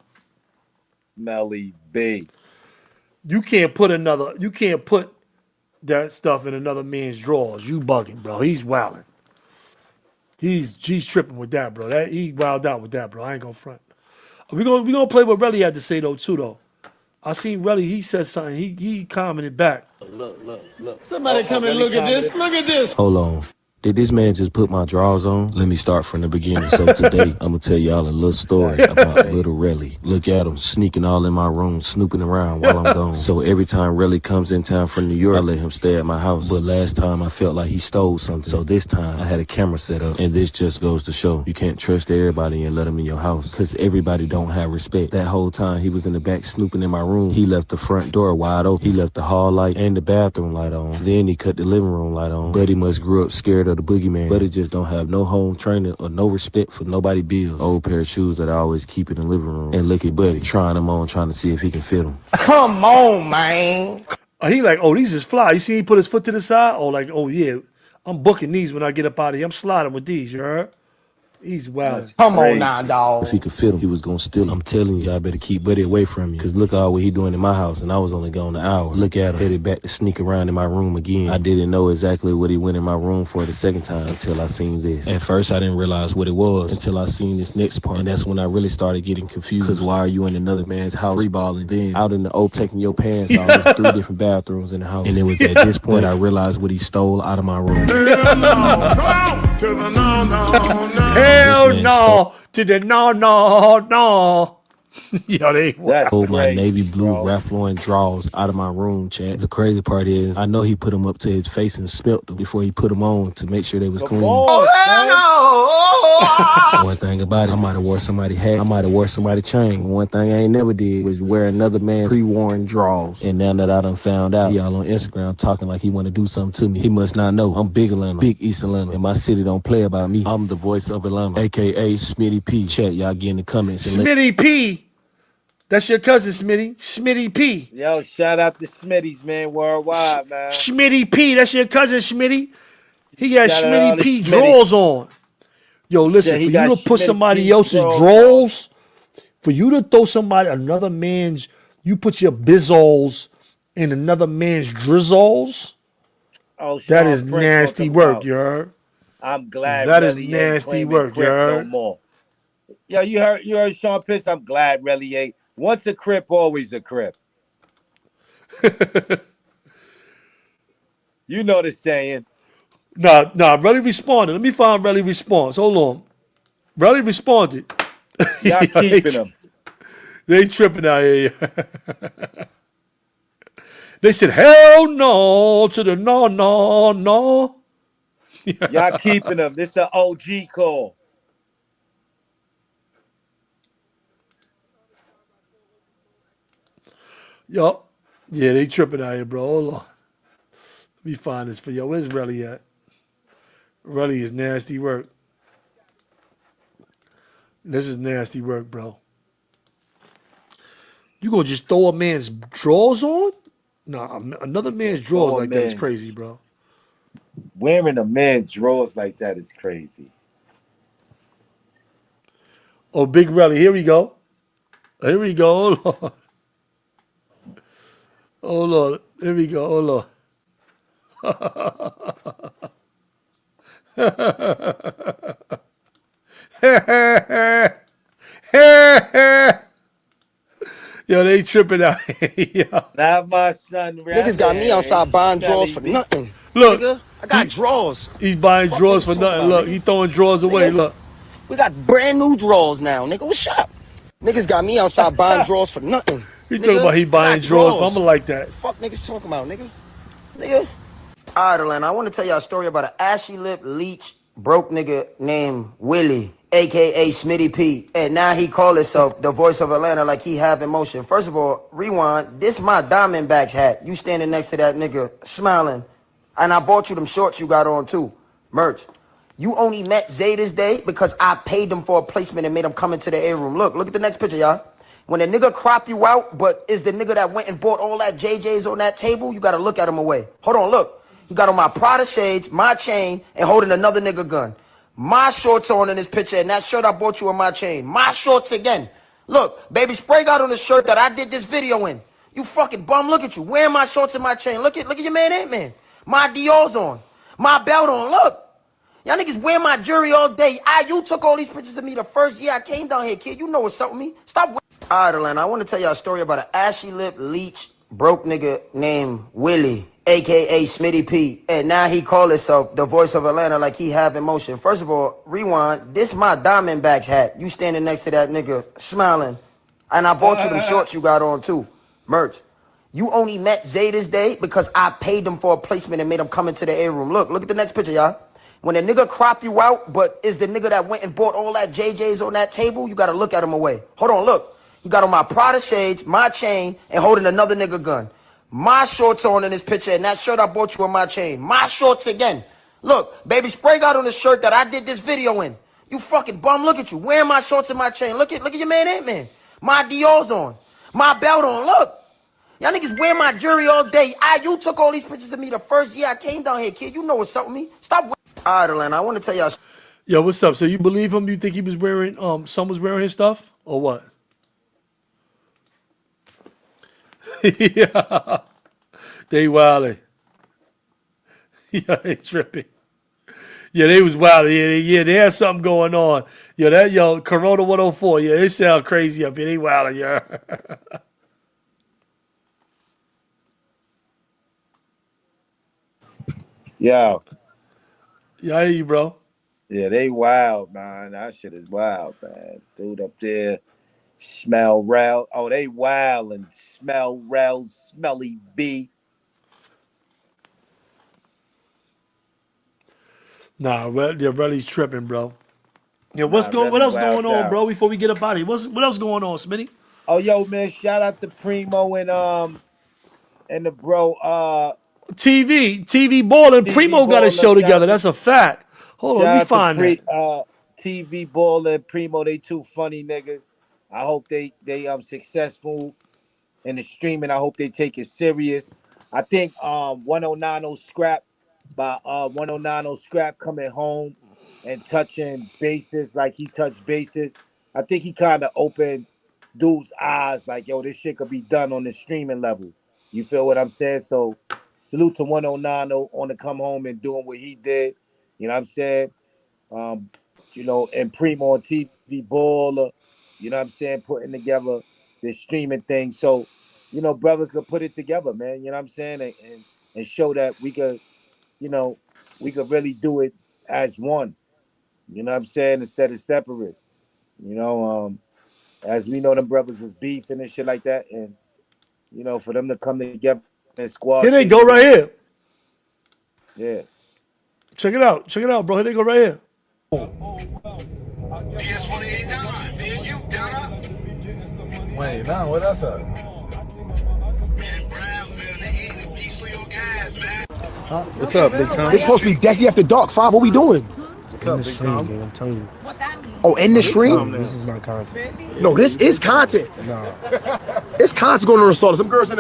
Smelly bee. You can't put that stuff in another man's drawers. You bugging, bro. He's wildin'. He's tripping with that, bro. He wilded out with that, bro. I ain't gonna front. We gonna play what Relly had to say though, too, though. I seen Relly, he said something. He commented back. Somebody come and Relly look at this. commented. Look at this. Hold on. Did this man just put my drawers on? Let me start from the beginning. So today, I'm going to tell y'all a little story about little Relly. Look at him, sneaking all in my room, snooping around while I'm gone. So every time Relly comes in town from New York, I let him stay at my house. But last time, I felt like he stole something. So this time, I had a camera set up. And this just goes to show, you can't trust everybody and let them in your house. Because everybody don't have respect. That whole time, he was in the back snooping in my room. He left the front door wide open. He left the hall light and the bathroom light on. Then he cut the living room light on. Buddy must grew up scared of the boogeyman. Buddy just don't have no home training or no respect for nobody bills. Old pair of shoes that I always keep in the living room. And look at Buddy trying them on, trying to see if he can fit them. Come on, man. He like, oh, these is fly. You see he put his foot to the side? Oh, like, oh, yeah. I'm booking these when I get up out of here. I'm sliding with these, you heard? He's wildin'. Come on now, dog. If he could fit them, he was gonna steal them. I'm telling you, y'all better keep Buddy away from me. Cause look all what he doing in my house, and I was only gone an hour. Look at him, headed back to sneak around in my room again. I didn't know exactly what he went in my room for the second time until I seen this. At first, I didn't realize what it was until I seen this next part, and that's when I really started getting confused. Cause why are you in another man's house free balling, then out in the open taking your pants off? There's 3 different bathrooms in the house, and it was at this point I realized what he stole out of my room. Hell no to the no. Yo, they That's Pulled my crazy, navy blue bro. Ralph Lauren drawers out of my room, chat. The crazy part is, I know he put them up to his face and smelt them before he put them on to make sure they was Come clean. on, son. One thing about it, I might have wore somebody's hat, I might have wore somebody's chain. One thing I ain't never did was wear another man's pre-worn drawers. And now that I done found out, y'all on Instagram talking like he want to do something to me. He must not know I'm big Atlanta, big East Atlanta, and my city don't play about me. I'm the voice of Atlanta, aka Smitty P. Chat, y'all get in the comments. And Smitty P. That's your cousin, Smitty. Smitty P. Yo, shout out to Smitty's, man, worldwide, man. Smitty P. That's your cousin, Smitty. He got Shout out all Smitty the P Smitties. drawers on. Yo, listen, Yeah, he for got you to put Smitty somebody P else's drawers on. drawers, for you to throw another man's, you put your bizzles in another man's drizzles, Oh, that Sean is Prince nasty talking work, about, you heard? I'm glad That is Relly ain't nasty claiming work, you Crip no heard? more. Yo, you heard Sean Prince? I'm glad Relly ain't. Once a Crip, always a Crip. You know the saying. Nah, Relly responded. Let me find Relly response. Hold on. Relly responded. Y'all Yo, keeping him. They tripping out here. They said, hell no to the no. Y'all keeping him. This an OG call. Yup. Yeah, they tripping out here, bro. Hold on. Let me find this for y'all. Where's Relly at? Relly is nasty work. This is nasty work, bro. You gonna just throw a man's drawers on? Nah, another man's drawers like that is crazy, bro. Wearing a man's drawers like that is crazy. Oh, Big Relly, here we go. Here we go. Hold on. Hold on. Here we go. Hold on. Yo, they tripping out here. Yo. Not my son. Niggas got me outside buying drawers for nothing. Look, Nigga, I got drawers. he's buying Fuck drawers niggas for talking nothing. about, Look, nigga. he throwing drawers away. Nigga. Look. We got brand new drawers now, nigga. What's up? Niggas got me outside buying drawers for nothing. He Nigga, talking about he I got buying drawers. So I'm gonna like that. Fuck niggas talking about, nigga. Nigga. All right, Atlanta, I want to tell y'all a story about an ashy lip leech broke nigga named Willie, a.k.a. Smitty P. And now he call himself the voice of Atlanta like he have emotion. First of all, rewind. This my Diamondbacks hat. You standing next to that nigga smiling. And I bought you them shorts you got on too. Merch. You only met Zay this day because I paid them for a placement and made him come into the A room. Look at the next picture, y'all. When a nigga crop you out, but is the nigga that went and bought all that JJ's on that table, you gotta look at him away. Hold on, look. He got on my Prada shades, my chain, and holding another nigga gun. My shorts on in this picture, and that shirt I bought you in my chain. My shorts again. Look, baby spray got on the shirt that I did this video in. You fucking bum, look at you. Wearing my shorts and my chain. Look at your man Ant-Man. My Dior's on. My belt on, look. Y'all niggas wear my jewelry all day. You took all these pictures of me the first year I came down here, kid. You know what's up with me. Stop. All right, Atlanta, I want to tell y'all a story about an ashy lip leech broke nigga named Willie, a.k.a. Smitty P. And now he call himself the voice of Atlanta like he have emotion. First of all, rewind. This my Diamondbacks hat. You standing next to that nigga smiling. And I bought you them shorts you got on too. Merch. You only met Zay this day because I paid them for a placement and made them come into the A room. Look at the next picture, y'all. When a nigga crop you out, but is the nigga that went and bought all that JJ's on that table, you gotta look at him away. Hold on, look. He got on my Prada shades, my chain, and holding another nigga gun. My shorts on in this picture, and that shirt I bought you in my chain. My shorts again. Look, baby spray got on the shirt that I did this video in. You fucking bum, look at you. Wearing my shorts and my chain. Look at your man Ant-Man. My Dior's on. My belt on, look. Y'all niggas wear my jewelry all day. You took all these pictures of me the first year I came down here, kid. You know what's up with me. Stop. All right, Atlanta, I want to tell y'all. Yo, what's up? So you believe him? You think he was wearing, some was wearing his stuff? Or what? Yeah. They wildin'. Yeah, they tripping. Yeah, they was wildin'. Yeah, they had something going on. Yo, Corona 104. Yeah, they sound crazy up here. They wildin', yeah. Yo. Yeah, I hear you, bro. Yeah, they wild, man. That shit is wild, man. Dude up there, smell real. Oh, they wild and smell real, smelly B. Nah, Relly's tripping, bro. Yeah, what else going on, bro? Before we get up out of here, what else going on, Smitty? Oh, yo, man, shout out to Primo and the bro TV Ball Primo got a show together. That's a fact. Hold on, let me find that. TV Ball and Primo, they two funny niggas. I hope they successful in the streaming. I hope they take it serious. I think 1090 Scrap by 1090 Scrap coming home and touching bases like he touched bases. I think he kind of opened dude's eyes like, yo, this shit could be done on the streaming level. You feel what I'm saying? So salute to 1090 on the come home and doing what he did. You know what I'm saying? And Primo on TV Baller, you know what I'm saying, putting together this streaming thing. So, brothers could put it together, man. You know what I'm saying? And show that we could, we could really do it as one. You know what I'm saying? Instead of separate. As we know, them brothers was beefing and shit like that. And, for them to come together and squad. Here they go right here. Yeah. Check it out, bro. Here they go right here. Wait, now what else up? Huh? What's up, Big Tom? It's supposed to be Desi After Dark 5. What we doing? In the stream, I'm telling you. Oh, in the stream? This is not content. No, this is content. No. It's content going on the stall. Them girls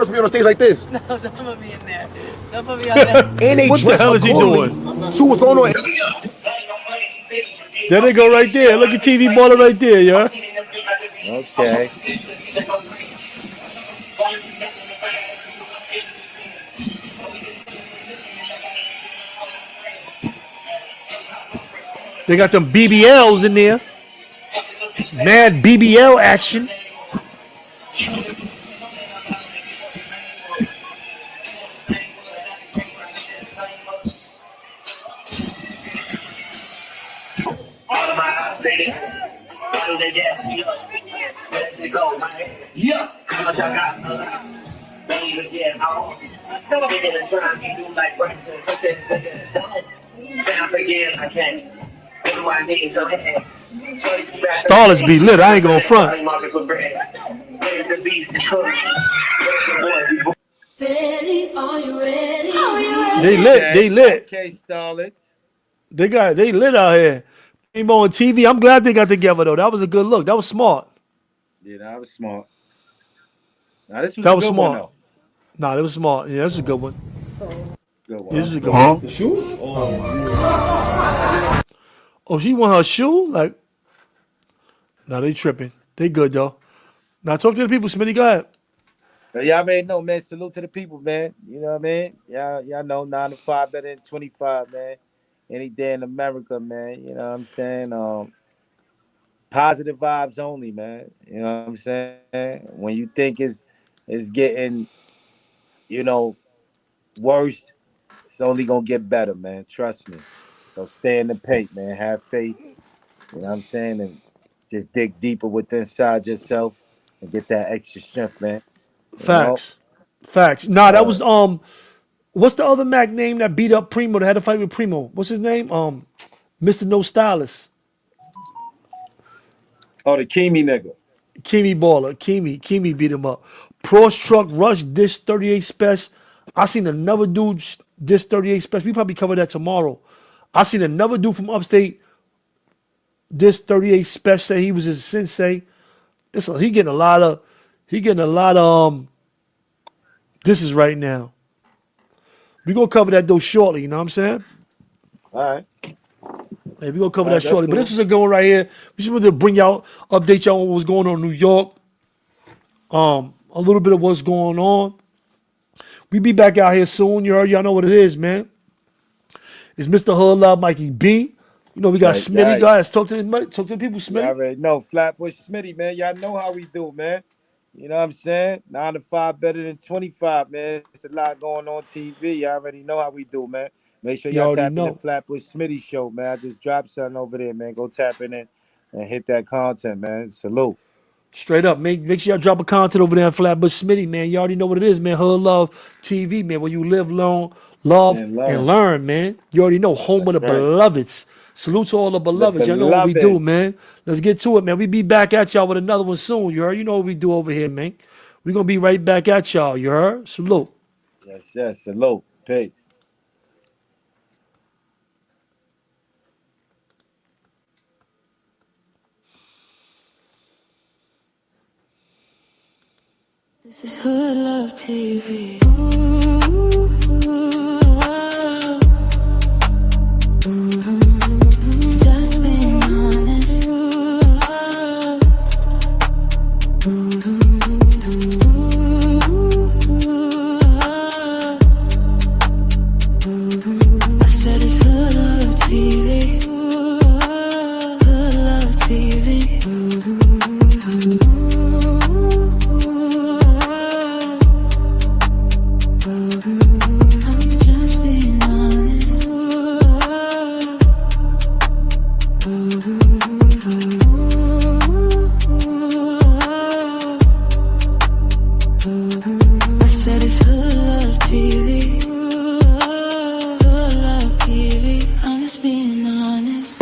be on stage like this. No, don't put me in there. Don't put me on there. And they What the hell is he doing? So what's going on? There they go right there. Look at TV Baller right there, yeah. Okay. They got them BBLs in there. Mad BBL action. All of my house say that. They gas me up. Let's go, man. Yeah. How much I got? Don't even get out. They're gonna try and do like Bryson. Then I forget I can't. What do I need to have? Stallers be lit. I ain't gonna front. Steady, are you ready? They lit. They lit. Okay, Starlet. They lit out here. Came on TV. I'm glad they got together though. That was a good look. That was smart. Yeah, that was smart. Now this was That a was good smart. one, though. Nah, that was smart. Yeah, that's a good one. Good one. This is a good one. The shoe? Oh, she want her shoe? Like, nah, they tripping. They good though. Now talk to the people, Smitty. Go ahead. Y'all already know, man. Salute to the people, man. You know what I mean? Y'all know 9 to 5 better than 25, man. Any day in America, man. You know what I'm saying? Positive vibes only, man. You know what I'm saying? When you think it's getting, worse, it's only gonna get better, man. Trust me. So stay in the paint, man. Have faith. You know what I'm saying? And just dig deeper within inside yourself and get that extra strength, man. You know? Facts. Nah, that was what's the other Mac name that beat up Primo that had a fight with Primo? What's his name? Mr. No Stylist. Oh, the Kimi nigga. Kimi Baller. Kimi beat him up. Pros Truck Rush Dish 38 Special. I seen another dude Dish 38 Special. We probably cover that tomorrow. I seen another dude from upstate Dish 38 Special say he was his sensei. He getting a lot of this is right now. We gonna cover that though shortly, you know what I'm saying? All right. Hey, we gonna cover that That's shortly. But cool. this was a good one right here. We just wanted to bring y'all, update y'all on what was going on in New York. A little bit of what's going on. We be back out here soon. Y'all know what it is, man. It's Mr. Hood Love, Mikey B. You know we got Right, Smitty, right. guys. Talk to the people, Y'all Smitty. already know. Flatbush Smitty, man. Y'all know how we do, man. You know what I'm saying? 9 to 5 better than 25, man. It's a lot going on TV. Y'all already know how we do, man. Make sure You y'all already tap in the know. Flatbush Smitty show, man. I just dropped something over there, man. Go tap in it and hit that content, man. Salute. Straight up, make sure y'all drop a content over there in Flatbush Smitty, man. You already know what it is, man. Hood Love TV, man. Where you live, love, And and learn. learn, man. You already know, home of the That's right. beloveds. Salute to all the The beloveds. Y'all know what we do, beloved. man. Let's get to it, man. We be back at y'all with another one soon. You heard? You know what we do over here, man. We gonna be right back at y'all. You heard? Salute. Yes. Salute. Peace. This is Hood Love TV. Just being honest. I said it's Hood Love TV. Hood Love TV. I'm just being honest. I said it's Hood Love TV. Hood Love TV. I'm just being honest.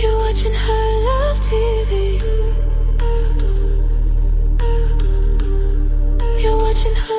You're watching Hood Love TV. You're watching Hood